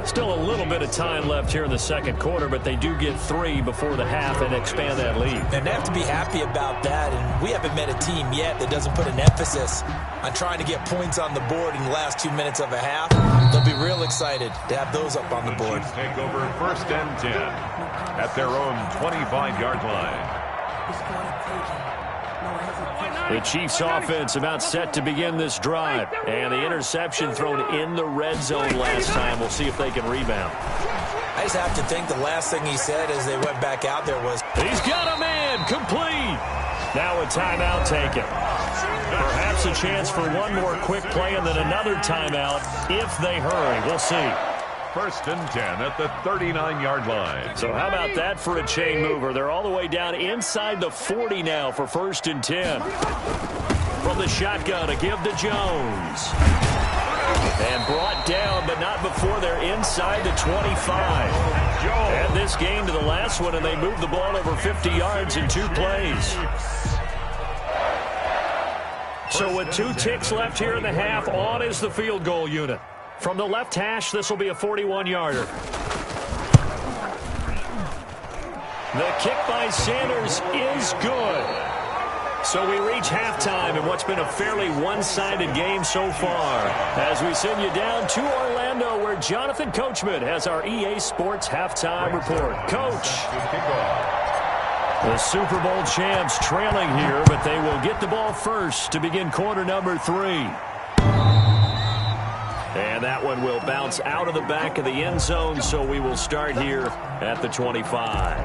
Still a little bit of time left here in the second quarter, but they do get 3 before the half and expand that lead. And they have to be happy about that. And we haven't met a team yet that doesn't put an emphasis on trying to get points on the board in the last 2 minutes of a half. They'll be real excited to have those up on the board. Take over first and 10 at their own 25-yard line. The Chiefs offense about set to begin this drive. And the interception thrown in the red zone last time. We'll see if they can rebound. I just have to think the last thing he said as they went back out there was, he's got a man, complete. Now a timeout taken. Perhaps a chance for one more quick play and then another timeout if they hurry. We'll see. First and 10 at the 39-yard line. So how about that for a chain mover? They're all the way down inside the 40 now for first and 10. From the shotgun, a give to Jones. And brought down, but not before they're inside the 25. Add this game to the last one, and they move the ball over 50 yards in 2 plays. So with 2 ticks left here in the half, on is the field goal unit. From the left hash, this will be a 41-yarder. The kick by Sanders is good. So we reach halftime in what's been a fairly one-sided game so far. As we send you down to Orlando, where Jonathan Coachman has our EA Sports halftime report. Coach. The Super Bowl champs trailing here, but they will get the ball first to begin quarter number 3. And that one will bounce out of the back of the end zone, so we will start here at the 25.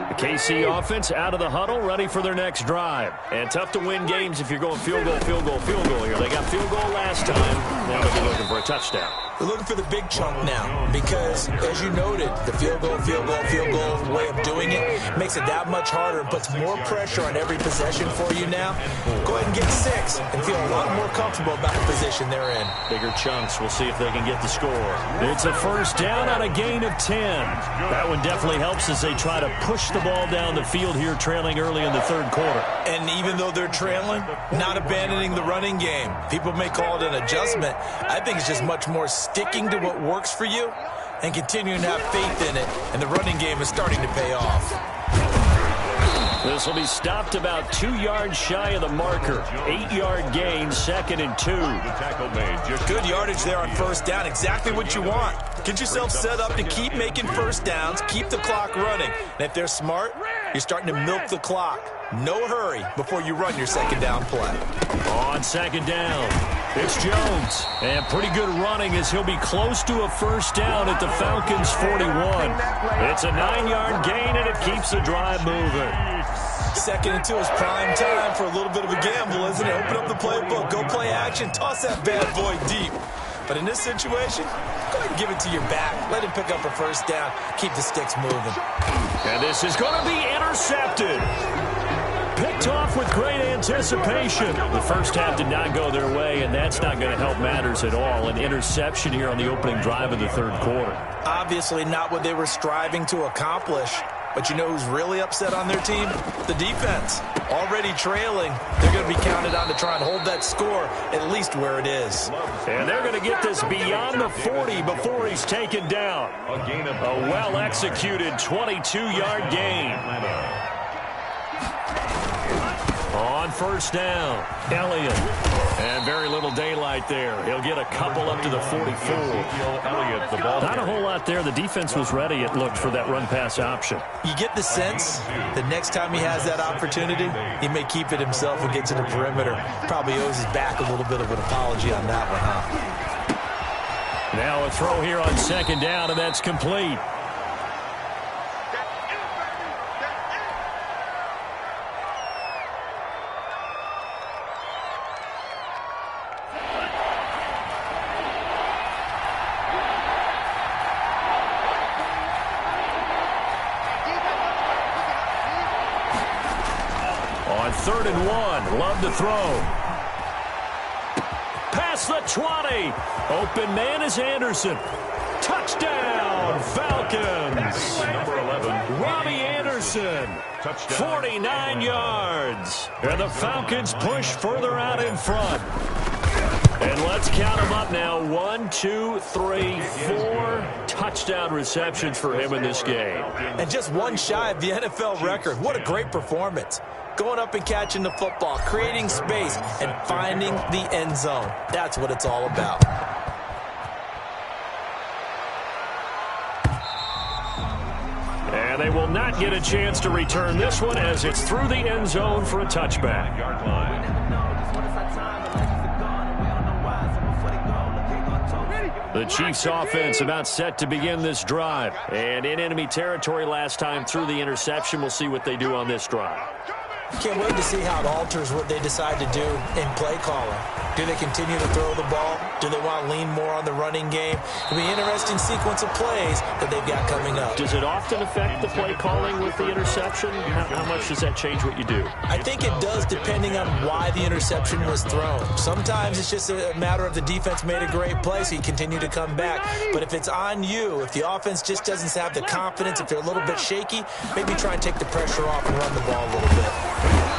The KC offense out of the huddle, ready for their next drive. And tough to win games if you're going field goal, field goal, field goal here. They got field goal last time. Now they'll be looking for a touchdown. They're looking for the big chunk now because, as you noted, the field goal way of doing it makes it that much harder and puts more pressure on every possession for you now. Go ahead and get 6 and feel a lot more comfortable about the position they're in. Bigger chunks. We'll see if they can get the score. It's a first down on a gain of 10. That one definitely helps as they try to push the ball down the field here, trailing early in the third quarter. And even though they're trailing, not abandoning the running game. People may call it an adjustment. I think it's just much more sticking to what works for you and continuing to have faith in it, and the running game is starting to pay off. This will be stopped about 2 yards shy of the marker. 8-yard gain, 2nd and 2. Good yardage there on first down, exactly what you want. Get yourself set up to keep making first downs, keep the clock running. And if they're smart, you're starting to milk the clock. No hurry before you run your second down play. On second down, it's Jones. And pretty good running as he'll be close to a first down at the Falcons' 41. It's a 9-yard gain, and it keeps the drive moving. 2nd and 2 is prime time for a little bit of a gamble, isn't it? Open up the playbook, go play action, toss that bad boy deep. But in this situation, go ahead and give it to your back. Let him pick up a first down. Keep the sticks moving. And this is going to be intercepted. Picked off with great anticipation. The first half did not go their way, and that's not going to help matters at all. An interception here on the opening drive of the third quarter. Obviously not what they were striving to accomplish. But you know who's really upset on their team? The defense. Already trailing. They're going to be counted on to try and hold that score at least where it is. And they're going to get this beyond the 40 before he's taken down. A well-executed 22-yard gain. On first down, Elliott. And very little daylight there. He'll get a couple up to the 44. Not a whole lot there. The defense was ready, it looked, for that run-pass option. You get the sense that next time he has that opportunity, he may keep it himself and get to the perimeter. Probably owes his back a little bit of an apology on that one, huh? Now a throw here on second down, and that's complete. Third and one. Love to throw. Past the 20. Open man is Anderson. Touchdown, Falcons. Number 11. Robbie Anderson. Touchdown. 49 yards. And the Falcons push further out in front. And let's count them up now. 1, 2, 3, 4 touchdown receptions for him in this game. And just one shy of the NFL record. What a great performance. Going up and catching the football, creating space, and finding the end zone. That's what it's all about. And they will not get a chance to return this one as it's through the end zone for a touchback. Yard line. The Chiefs offense about set to begin this drive. And in enemy territory last time through the interception. We'll see what they do on this drive. Can't wait to see how it alters what they decide to do in play calling. Do they continue to throw the ball? Do they want to lean more on the running game? It'll be an interesting sequence of plays that they've got coming up. Does it often affect the play calling with the interception? How much does that change what you do? I think it does depending on why the interception was thrown. Sometimes it's just a matter of the defense made a great play, so you continue to come back. But if it's on you, if the offense just doesn't have the confidence, if they're a little bit shaky, maybe try and take the pressure off and run the ball a little bit.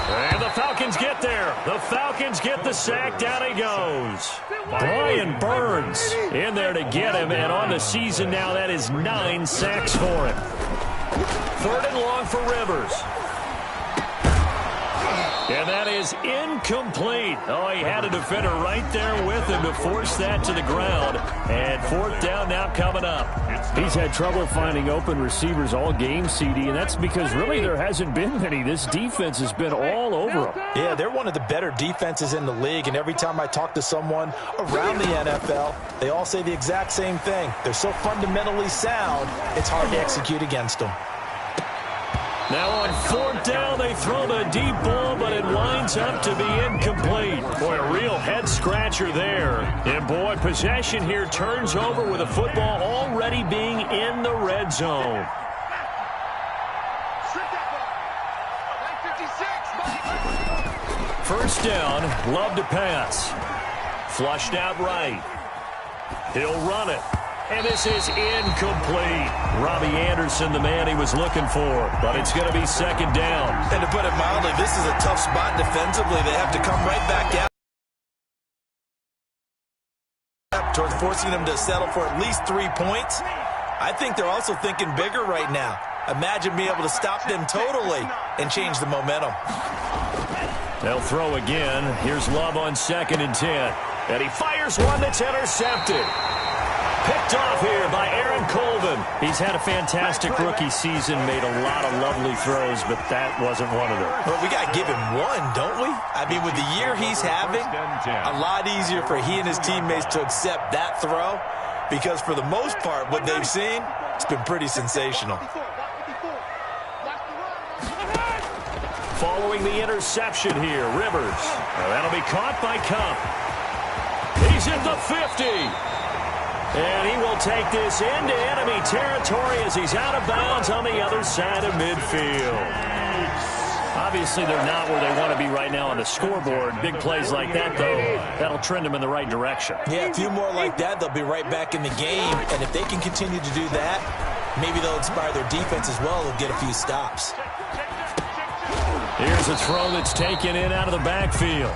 And the Falcons get there. The Falcons get the sack. Down he goes. Brian Burns in there to get him. And on the season now, that is 9 sacks for him. Third and long for Rivers. And that is incomplete. Oh, he had a defender right there with him to force that to the ground. And fourth down now coming up. He's had trouble finding open receivers all game, CD, and that's because really there hasn't been many. This defense has been all over him. Yeah, they're one of the better defenses in the league, and every time I talk to someone around the NFL, they all say the exact same thing. They're so fundamentally sound, it's hard to execute against them. Now on fourth down, they throw the deep ball, but it winds up to be incomplete. Boy, a real head-scratcher there. And, boy, possession here turns over with the football already being in the red zone. First down, Love to pass. Flushed out right. He'll run it. And this is incomplete. Robbie Anderson, the man he was looking for. But it's going to be second down. And to put it mildly, this is a tough spot defensively. They have to come right back out towards forcing them to settle for at least 3 points. I think they're also thinking bigger right now. Imagine being able to stop them totally and change the momentum. They'll throw again. Here's Love on 2nd and 10. And he fires one that's intercepted. Picked off here by Aaron Colvin. He's had a fantastic rookie season, made a lot of lovely throws, but that wasn't one of them. Well, we got to give him one, don't we? I mean, with the year he's having, a lot easier for he and his teammates to accept that throw because for the most part, what they've seen, it's been pretty sensational. Following the interception here, Rivers. Now that'll be caught by Cup. He's at the 50. And he will take this into enemy territory as he's out of bounds on the other side of midfield. Obviously, they're not where they want to be right now on the scoreboard. Big plays like that, though, that'll trend them in the right direction. Yeah, a few more like that, they'll be right back in the game. And if they can continue to do that, Maybe they'll inspire their defense as well and get a few stops. Here's a throw that's taken in out of the backfield.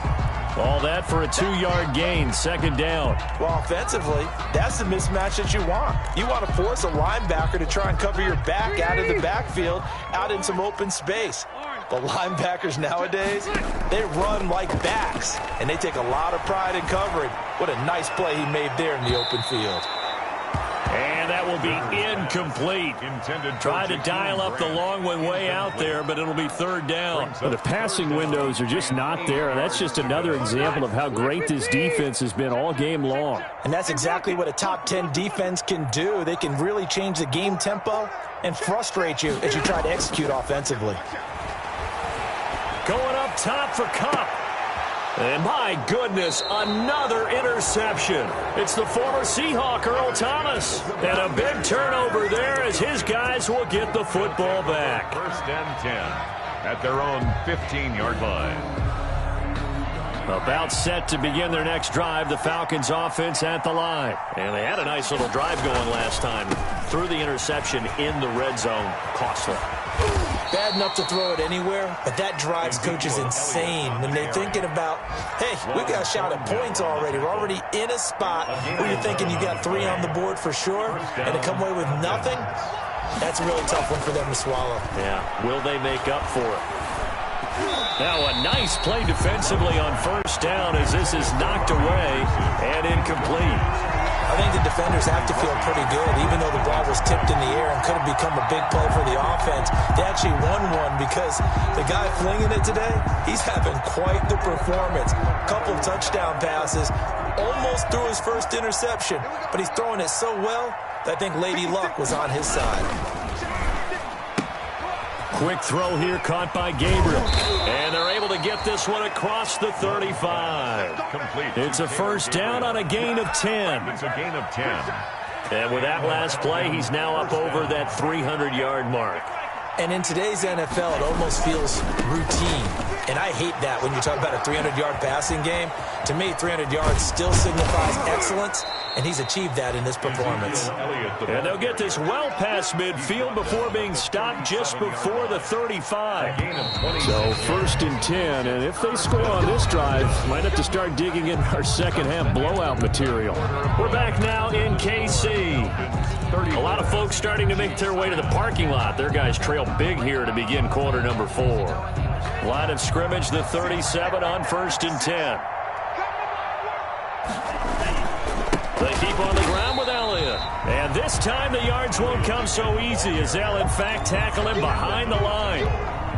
All that for a 2-yard gain, second down. Well, offensively, that's the mismatch that you want. You want to force a linebacker to try and cover your back out of the backfield, out in some open space. The linebackers nowadays, they run like backs, and they take a lot of pride in covering. What a nice play he made there in the open field. And that will be incomplete. Try to dial up the long one way out there, but it'll be third down. Well, the passing windows are just not there. That's just another example of how great this defense has been all game long. And that's exactly what a top 10 defense can do. They can really change the game tempo and frustrate you as you try to execute offensively. Going up top for Kupp. And my goodness, another interception. It's the former Seahawk, Earl Thomas. And a big turnover there as his guys will get the football back. First and 10 at their own 15-yard line. About set to begin their next drive, the Falcons offense at the line. And they had a nice little drive going last time. Threw the interception in the red zone. Costly. Bad enough to throw it anywhere, but that drives coaches insane when they're thinking about, hey, we got a shot at points already. We're already in a spot where you're thinking you got 3 on the board for sure, and to come away with nothing, that's a really tough one for them to swallow. Yeah, will they make up for it? Now a nice play defensively on first down as this is knocked away and incomplete. I think the defenders have to feel pretty good, even though the ball was tipped in the air and could have become a big play for the offense. They actually won one because the guy flinging it today, he's having quite the performance. Couple of touchdown passes, almost threw his first interception, but he's throwing it so well that I think Lady Luck was on his side. Quick throw here caught by Gabriel. And they're able to get this one across the 35. Complete. It's a first down on a gain of 10. It's a gain of 10. And with that last play, he's now up over that 300-yard mark. And in today's NFL, it almost feels routine. And I hate that when you talk about a 300-yard passing game. To me, 300 yards still signifies excellence, and he's achieved that in this performance. And they'll get this well past midfield before being stopped just before the 35. So first and 10, and if they score on this drive, might have to start digging in our second half blowout material. We're back now in KC. A lot of folks starting to make their way to the parking lot. Their guys trail big here to begin quarter number 4. Line of scrimmage, the 37 on first and 10. They keep on the ground with Elliott. And this time the yards won't come so easy as they'll in fact tackle him behind the line.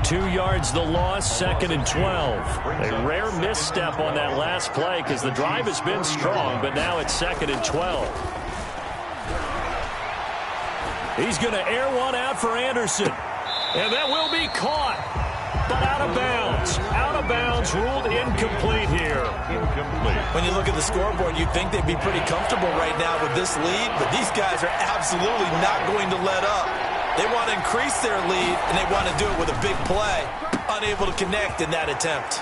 2 yards the loss, second and 12. A rare misstep on that last play because the drive has been strong, but now it's second and 12. He's going to air one out for Anderson. And that will be caught. But out of bounds. Out of bounds, ruled incomplete here. Incomplete. When you look at the scoreboard, you'd think they'd be pretty comfortable right now with this lead, but these guys are absolutely not going to let up. They want to increase their lead, and they want to do it with a big play. Unable to connect in that attempt.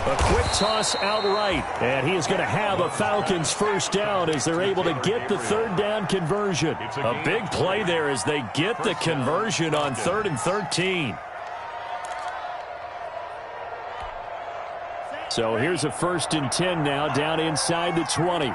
A quick toss outright, and he is going to have a Falcons first down as they're able to get the third down conversion. A big play there as they get the conversion on 3rd and 13. So here's a first and 10 now down inside the 20.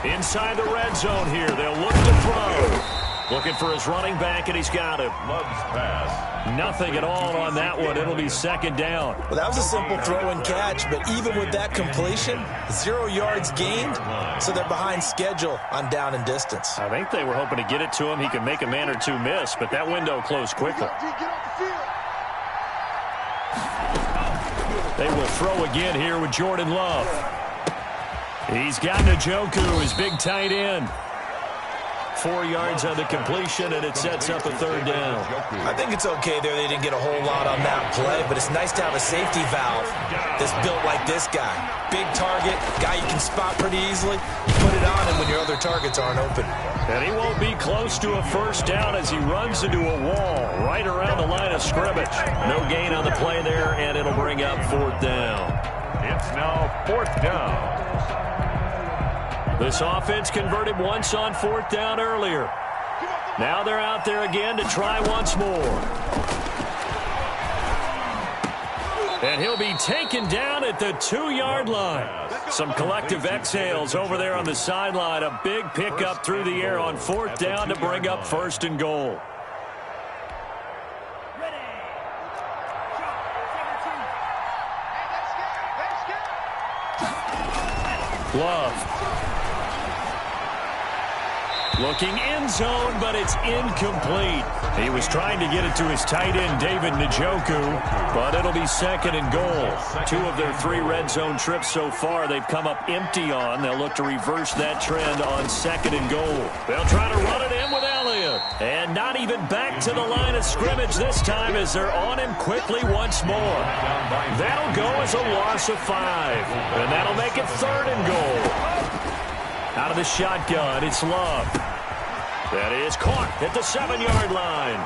Inside the red zone here. They'll look to throw. Looking for his running back, and he's got him. Love's pass. Nothing at all on that one. It'll be second down. Well, that was a simple throw and catch, but even with that completion, 0 yards gained, so they're behind schedule on down and distance. I think they were hoping to get it to him. He could make a man or two miss, but that window closed quickly. They will throw again here with Jordan Love. He's got Njoku, his big tight end. 4 yards on the completion, and it sets up a third down. I think it's okay there. They didn't get a whole lot on that play, but it's nice to have a safety valve that's built like this guy. Big target, guy you can spot pretty easily. You put it on him when your other targets aren't open. And he won't be close to a first down as he runs into a wall right around the line of scrimmage. No gain on the play there, and it'll bring up fourth down. It's now 4th down. This offense converted once on 4th down earlier. Now they're out there again to try once more. And he'll be taken down at the 2-yard line. Some collective exhales over there on the sideline. A big pickup through the air on 4th down to bring up 1st and goal. Love. Looking end zone, but it's incomplete. He was trying to get it to his tight end, David Njoku, but it'll be 2nd and goal. 2 of their 3 red zone trips so far they've come up empty on. They'll look to reverse that trend on 2nd and goal. They'll try to run it in with Elliott. And not even back to the line of scrimmage this time as they're on him quickly once more. That'll go as a loss of 5. And that'll make it 3rd and goal. Out of the shotgun, it's Love. That is caught at the 7-yard line.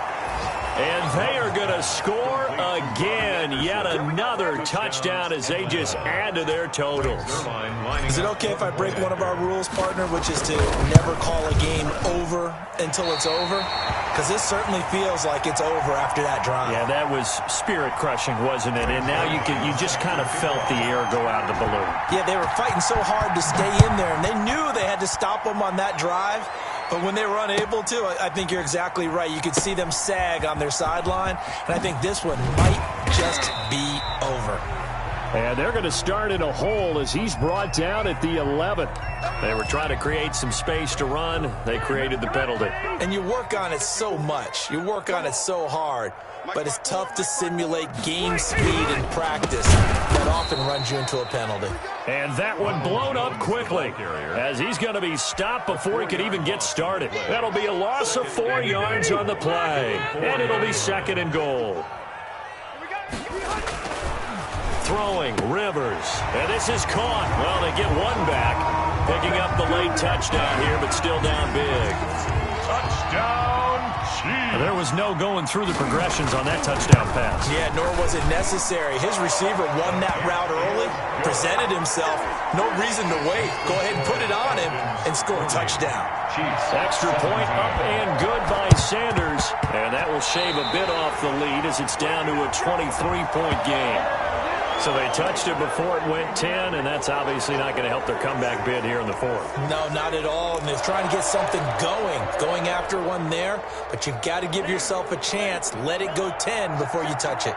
And they are going to score again. Yet another touchdown as they just add to their totals. Is it okay if I break one of our rules, partner, which is to never call a game over until it's over? Because this certainly feels like it's over after that drive. Yeah, that was spirit-crushing, wasn't it? And now you just kind of felt the air go out of the balloon. Yeah, they were fighting so hard to stay in there, and they knew they had to stop them on that drive. But when they were unable to, I think you're exactly right. You could see them sag on their sideline, and I think this one might just be over. And they're going to start in a hole as he's brought down at the 11. They were trying to create some space to run. They created the penalty. And you work on it so much. You work on it so hard. But it's tough to simulate game speed in practice. That often runs you into a penalty. And that one blown up quickly as he's going to be stopped before he could even get started. That'll be a loss of 4 yards on the play. And it'll be 2nd and goal. Throwing, Rivers. And this is caught. Well, they get one back. Picking up the late touchdown here, but still down big. Touchdown, Chiefs. There was no going through the progressions on that touchdown pass. Yeah, nor was it necessary. His receiver won that route early, presented himself. No reason to wait. Go ahead and put it on him and score a touchdown. Chiefs. Extra point up and good by Sanders. And that will shave a bit off the lead as it's down to a 23-point game. So they touched it before it went 10, and that's obviously not going to help their comeback bid here in the 4th. No, not at all. And they're trying to get something going after one there. But you've got to give yourself a chance. Let it go 10 before you touch it.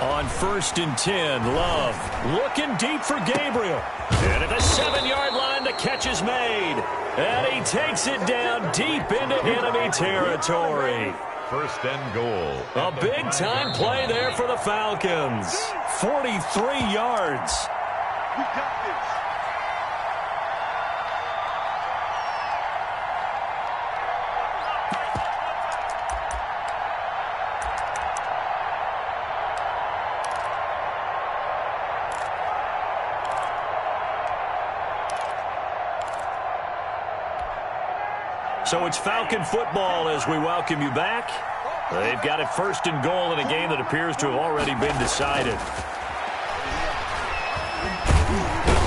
On 1st and 10, Love looking deep for Gabriel. And at the 7-yard line, the catch is made. And he takes it down deep into enemy territory. 1st and goal. A big-time play there for the Falcons. 43 yards. We got this. So it's Falcon football as we welcome you back. They've got it 1st and goal in a game that appears to have already been decided.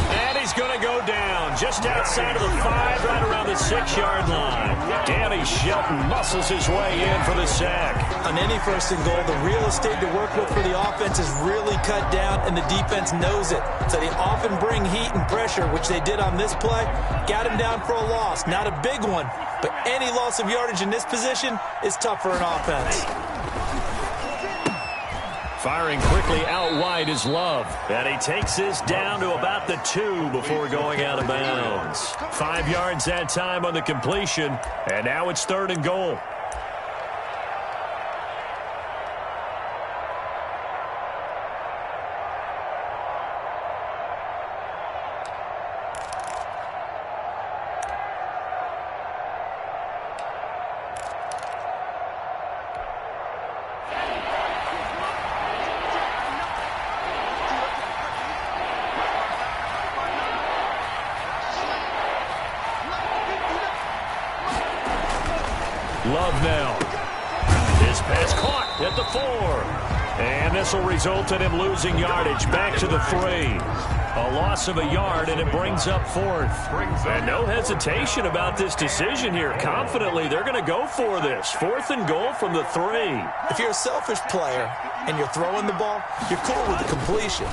And he's going to go down just outside of the 5, right around the 6-yard line. Danny Shelton muscles his way in for the sack. On any 1st and goal, the real estate to work with for the offense is really cut down, and the defense knows it. So they often bring heat and pressure, which they did on this play. Got him down for a loss. Not a big one, but any loss of yardage in this position is tough for an offense. Firing quickly out wide is Love. And he takes this down to about the 2 before going out of bounds. 5 yards that time on the completion. And now it's 3rd and goal. Love now. His pass caught at the 4. And this will result in him losing yardage back to the 3. A loss of a yard, and it brings up 4th. And no hesitation about this decision here. Confidently, they're going to go for this. 4th and goal from the 3. If you're a selfish player and you're throwing the ball, you're cool with the completion.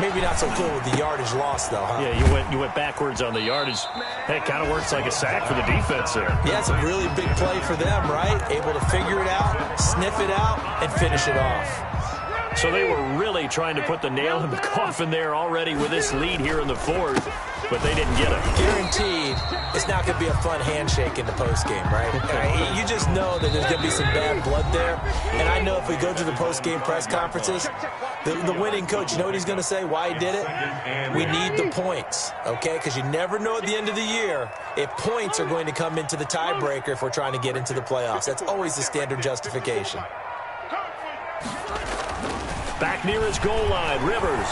Maybe not so cool with the yardage loss, though, huh? Yeah, you went backwards on the yardage. Hey, it kind of works like a sack for the defense there. Yeah, it's a really big play for them, right? Able to figure it out, sniff it out, and finish it off. So they were really trying to put the nail in the coffin there already with this lead here in the 4th, but they didn't get it. Guaranteed, it's not going to be a fun handshake in the postgame, right? You just know that there's going to be some bad blood there. And I know if we go to the postgame press conferences, the winning coach, you know what he's going to say, why he did it? We need the points, okay? Because you never know at the end of the year if points are going to come into the tiebreaker if we're trying to get into the playoffs. That's always the standard justification. Back near his goal line, Rivers.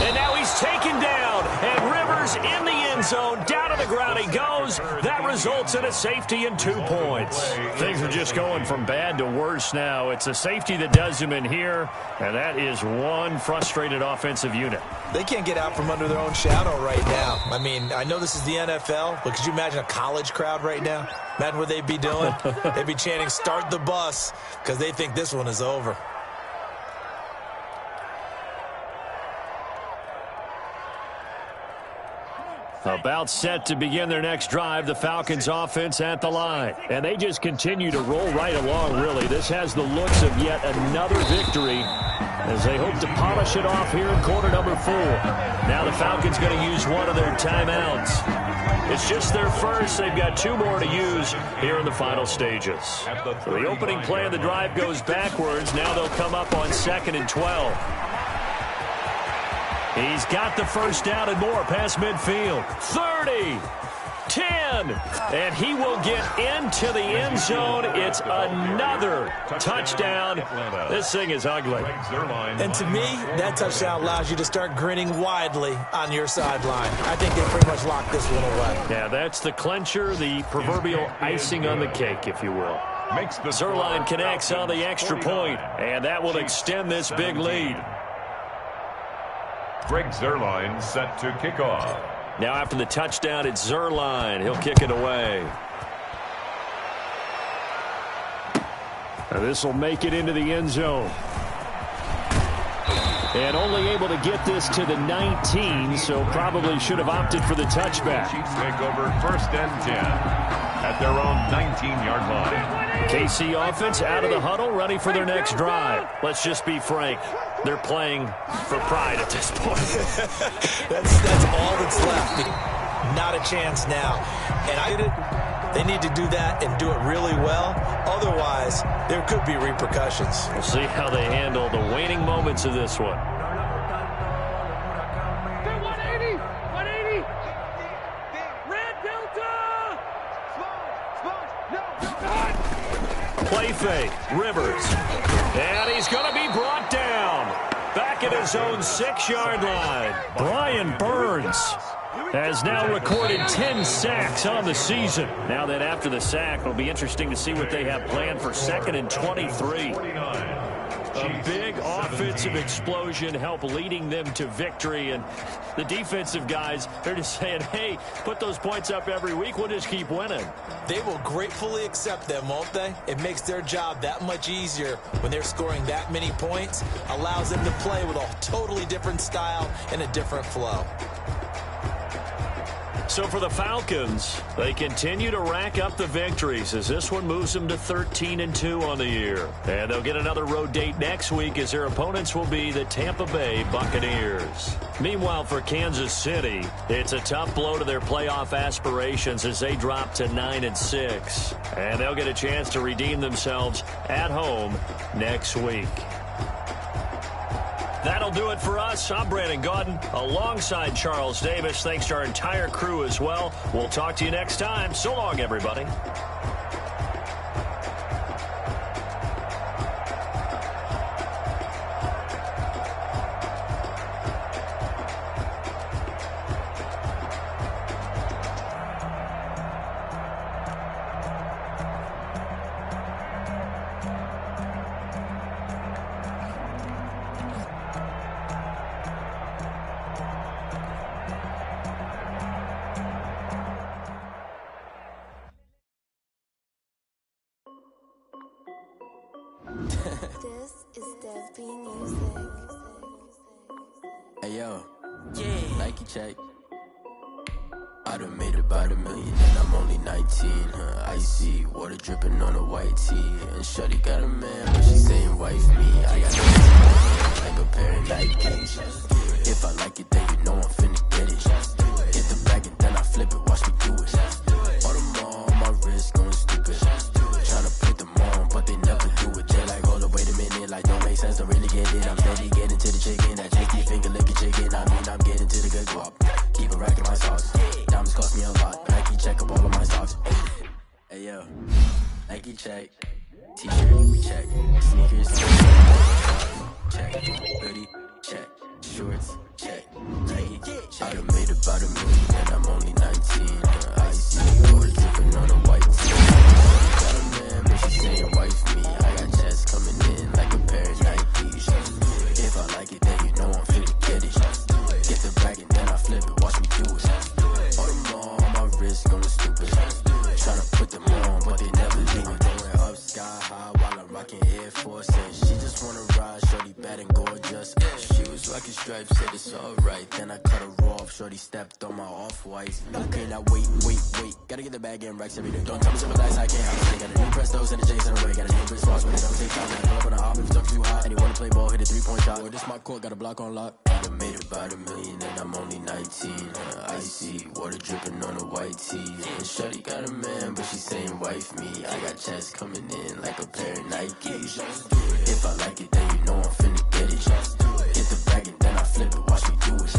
And now he's taken down. And Rivers in the end zone. Down to the ground he goes. That results in a safety and 2 points. Things are just going from bad to worse now. It's a safety that does him in here. And that is one frustrated offensive unit. They can't get out from under their own shadow right now. I mean, I know this is the NFL, but could you imagine a college crowd right now? Imagine what they'd be doing. They'd be chanting, "Start the bus," because they think this one is over. About set to begin their next drive, the Falcons offense at the line. And they just continue to roll right along, really. This has the looks of yet another victory as they hope to polish it off here in quarter number 4. Now the Falcons going to use one of their timeouts. It's just their first. They've got 2 more to use here in the final stages. So the opening play of the drive goes backwards. Now they'll come up on 2nd and 12. He's got the first down and more past midfield. 30, 10, and he will get into the end zone. It's another touchdown. This thing is ugly. And to me, that touchdown allows you to start grinning widely on your sideline. I think they pretty much locked this one away. Yeah, that's the clincher, the proverbial icing on the cake, if you will. Zerline connects on the extra point, and that will extend this big lead. Greg Zerline set to kick off. Now after the touchdown, it's Zerline. He'll kick it away. This will make it into the end zone. And only able to get this to the 19, so probably should have opted for the touchback. Chiefs take over 1st and 10 at their own 19-yard line. KC offense out of the huddle, ready for their next drive. Let's just be frank. They're playing for pride at this point. that's all that's left. Not a chance now. And they need to do that and do it really well. Otherwise, there could be repercussions. We'll see how they handle the waning moments of this one. 180. Red Delta. Play fake. Rivers. And he's going to be brought down. Back at his own 6-yard line. Brian Burns has now recorded 10 sacks on the season. Now that after the sack, it'll be interesting to see what they have planned for 2nd and 23. A big offensive explosion help leading them to victory. And the defensive guys, they're just saying, hey, put those points up every week. We'll just keep winning. They will gratefully accept them, won't they? It makes their job that much easier when they're scoring that many points. Allows them to play with a totally different style and a different flow. So for the Falcons, they continue to rack up the victories as this one moves them to 13-2 on the year. And they'll get another road date next week as their opponents will be the Tampa Bay Buccaneers. Meanwhile, for Kansas City, it's a tough blow to their playoff aspirations as they drop to 9-6. And they'll get a chance to redeem themselves at home next week. That'll do it for us. I'm Brandon Gaudin alongside Charles Davis. Thanks to our entire crew as well. We'll talk to you next time. So long, everybody. This is Dev B Music. Hey yo, Nike check. I done made about $1 million and I'm only 19. Icy water dripping on a white tee. And shorty got a man, but she saying wife me. I got like a pair of Nikes. If I like it, then you know I'm finna get it. Hit the bag and then I flip it, watch me do it. All them on my wrist going stupid. Tryna put them on, but they never do it. They're like, hold up, wait a minute, like don't make sense, don't really get it. I'm steady getting to the chicken, that tasty finger licking chicken. I mean, I'm getting to the good guap. Keep a rack in my socks. Diamonds cost me a lot. Nike check up all of my stocks. Hey yo, Nike check. T-shirt check. Sneakers check. Hoodie check. Shorts check. Nike check. I done made about $1 million and I'm only 19. Icy water dripping on a white tee. Got a man, but she saying wife me. I got checks coming in like a pair of Nikes. If I like it, then you know I'm finna get it. Get the bag and then I flip it, watch me do it. All them on my wrist going stupid. Tryna put them on, but they never leave it. Going up sky high while I'm rocking Air Force. And she just wanna ride, shorty bad and gorgeous. She was rocking stripes, said it's alright. Then I cut her off, shorty stepped on my off-whites. Okay, now wait. Gotta get the bag and racks every day. Don't tell me to relax, I can't have it. Got a new Prestos and a Jason away. Got a new British Ross, but it don't take time. I pull up on a hop, if it's stuck too hot. And he wanna play ball, hit a 3-point shot. With this my court, got a block on lock. I done made about $1 million and I'm only 19. Icy water dripping on a white tee. And shorty got a man, but she saying wife me. I got checks coming in like a pair of Nikes. If I like it, then you know I'm finna get it. Hit the bag and then I flip it, watch me do it.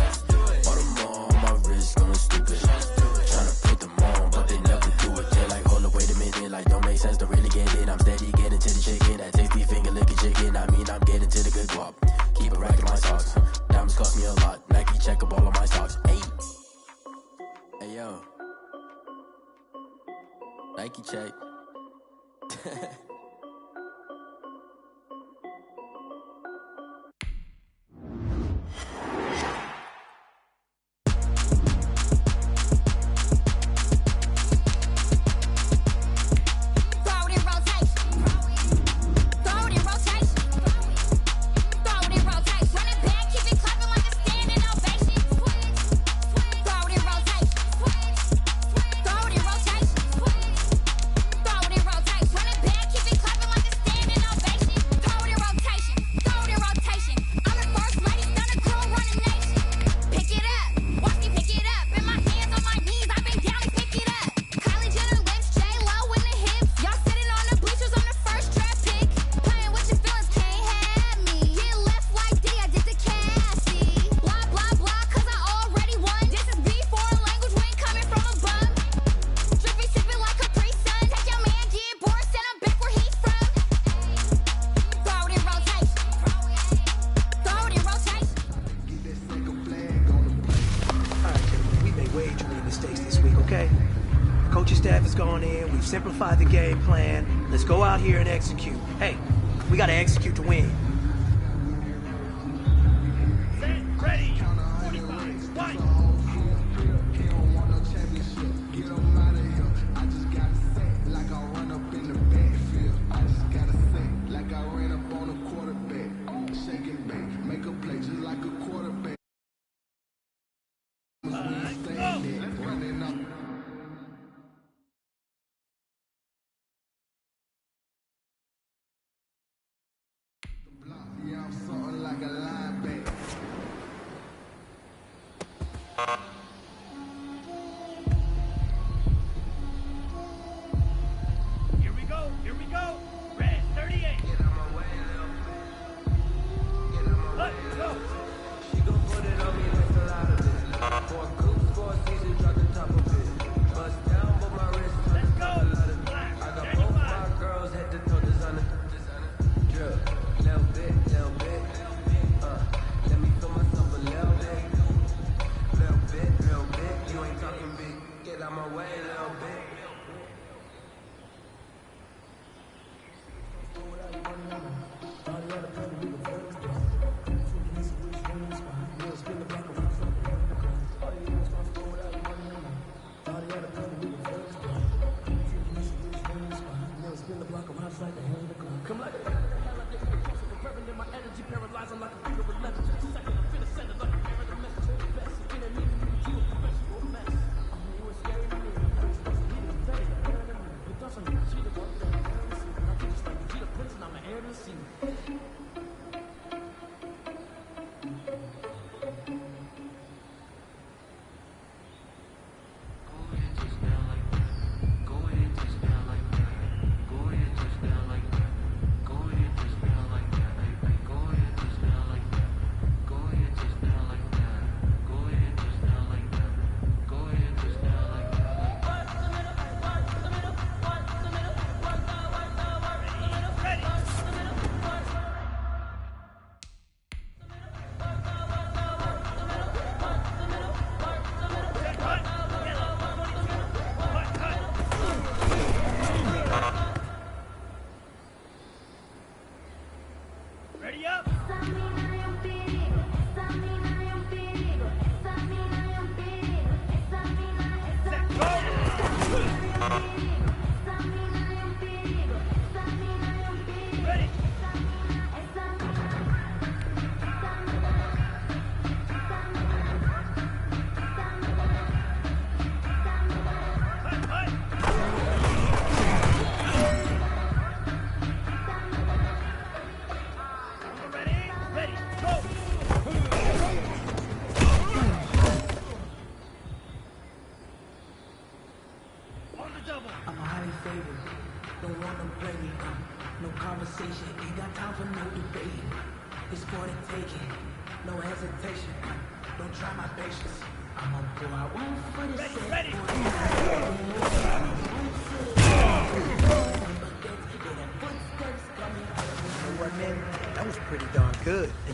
All them on my wrist going stupid. Tryna put them on, but they never do it. They're like, hold up, wait a minute, like don't make sense, don't really get it. I'm steady getting to the chicken, that tasty finger licking chicken. I mean, I'm getting to the good guap. Keep a rack in my socks. Diamonds cost me a lot. Nike check up all of my stocks. Hey yo, Nike check. Simplify the game plan. Let's go out here and execute. Hey, we gotta execute to win. Set, ready, 45, fight! Here we go. Red 38. Let's go. She gon' put it on me like a lot of it. For a coupe, for a season, drop the top of it. Bust down, but my wrist. Let's go. I got both my girls head to toe designer. Drill, little bit. Let me feel myself a little bit.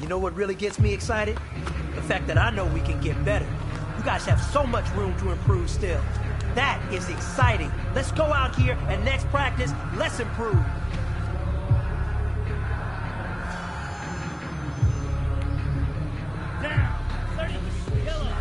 You know what really gets me excited? The fact that I know we can get better. You guys have so much room to improve still. That is exciting. Let's go out here and next practice, let's improve. Down. 30. Yellow.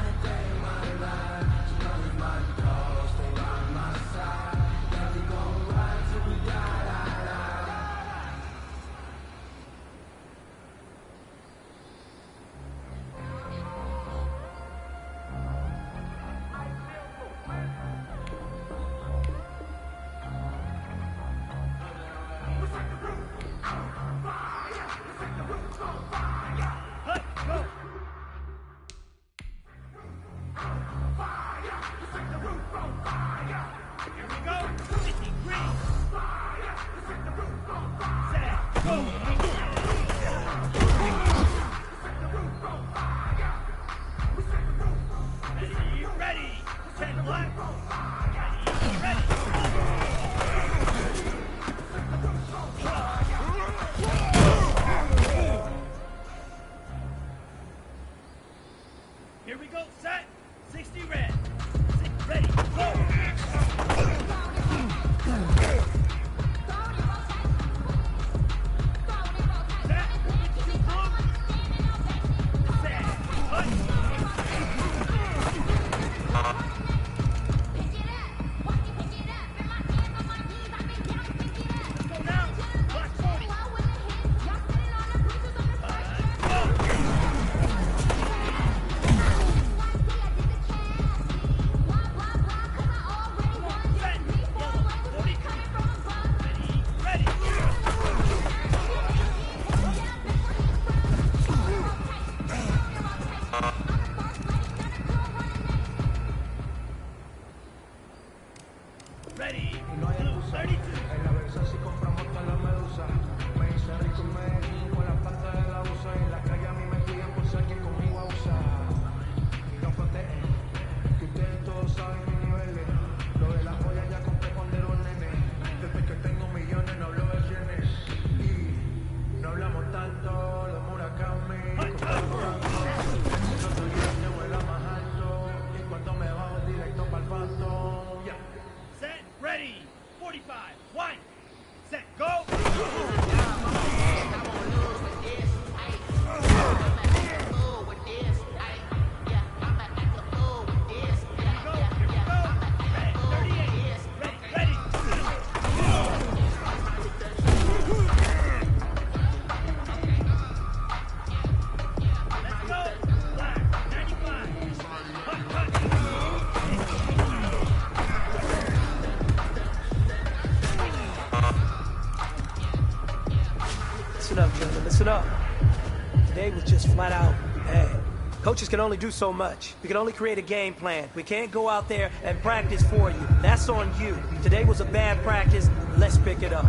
Here we go, set, 60 red. Ready, go! Set, Listen up, gentlemen, listen up. Today was just flat out bad. Coaches can only do so much. We can only create a game plan. We can't go out there and practice for you. That's on you. Today was a bad practice. Let's pick it up.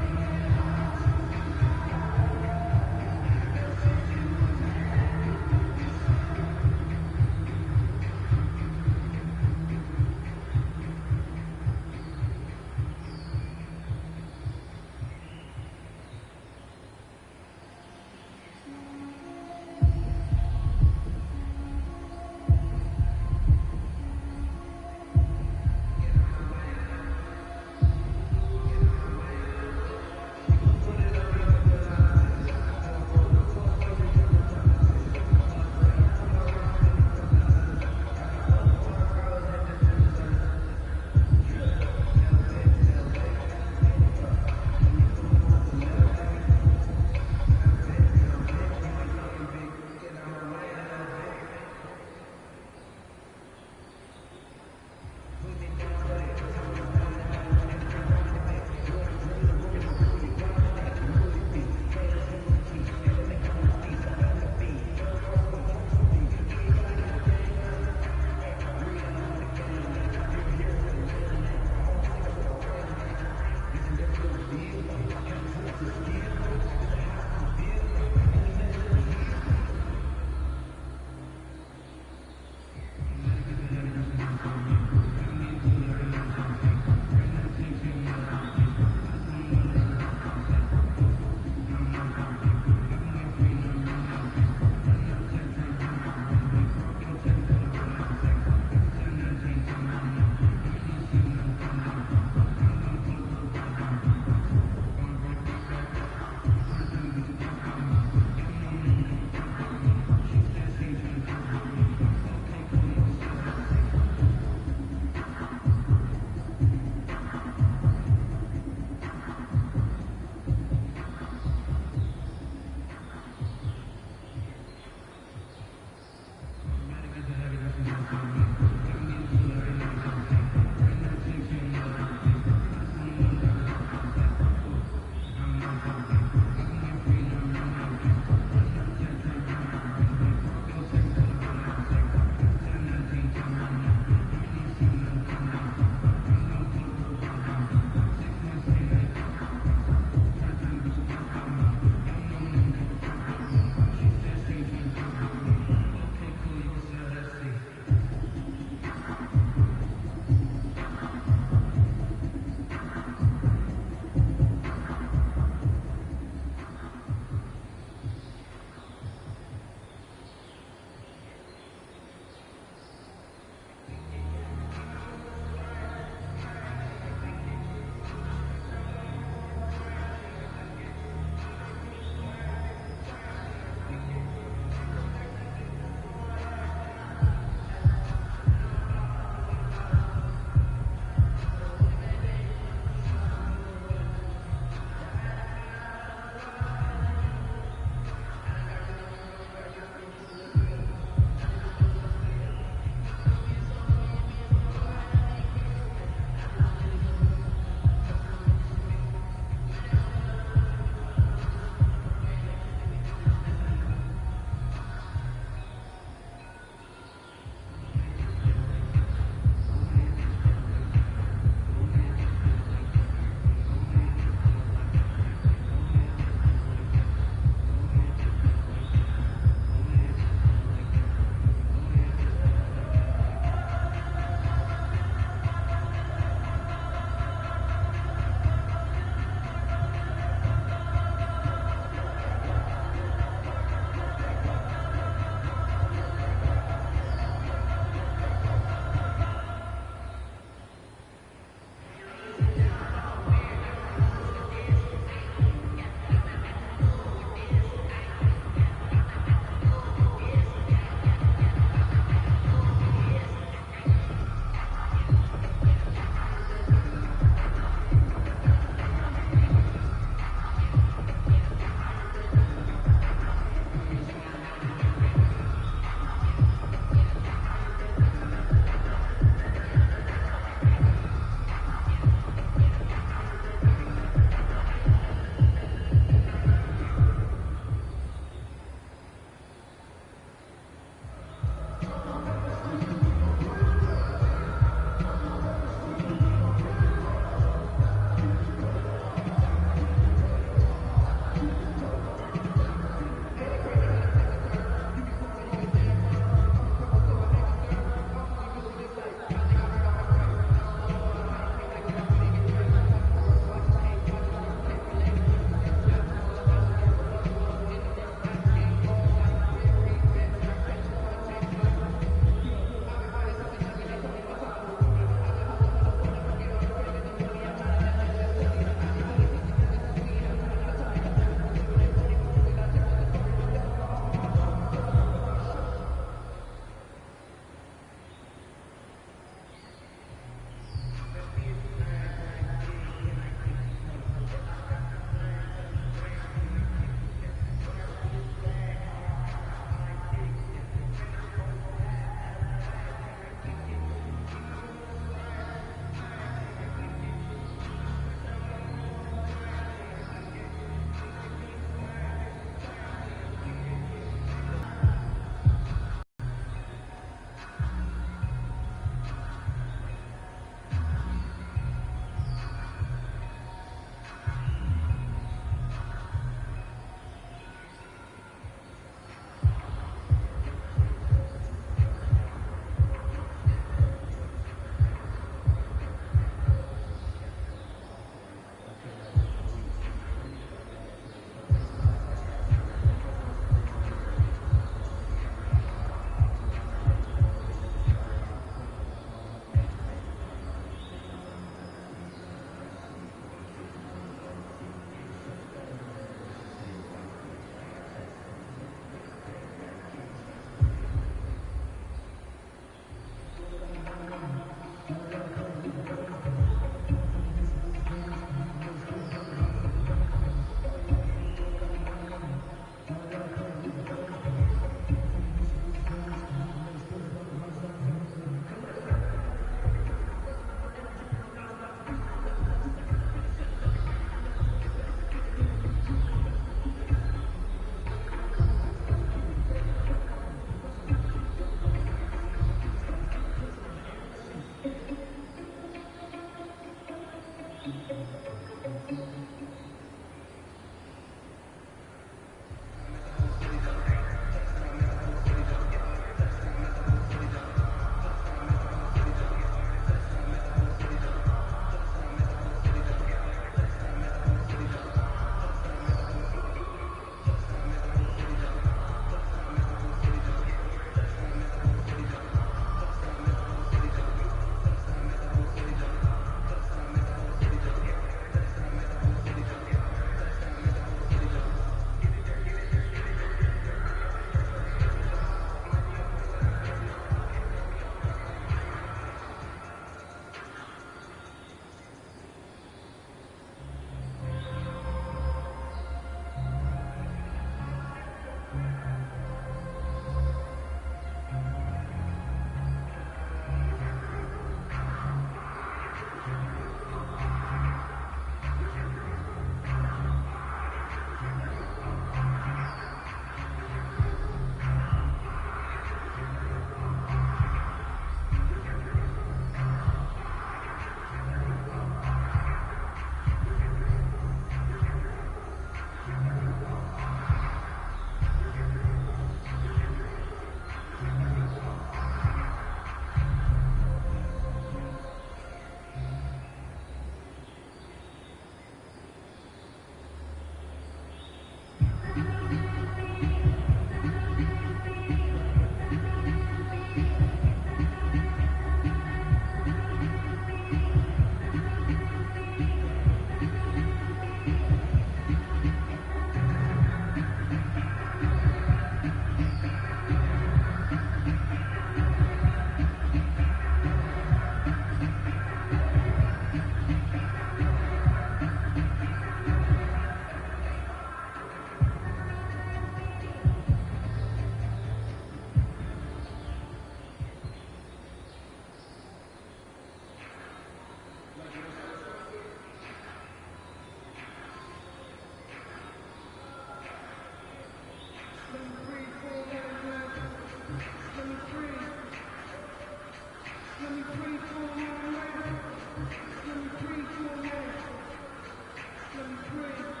free.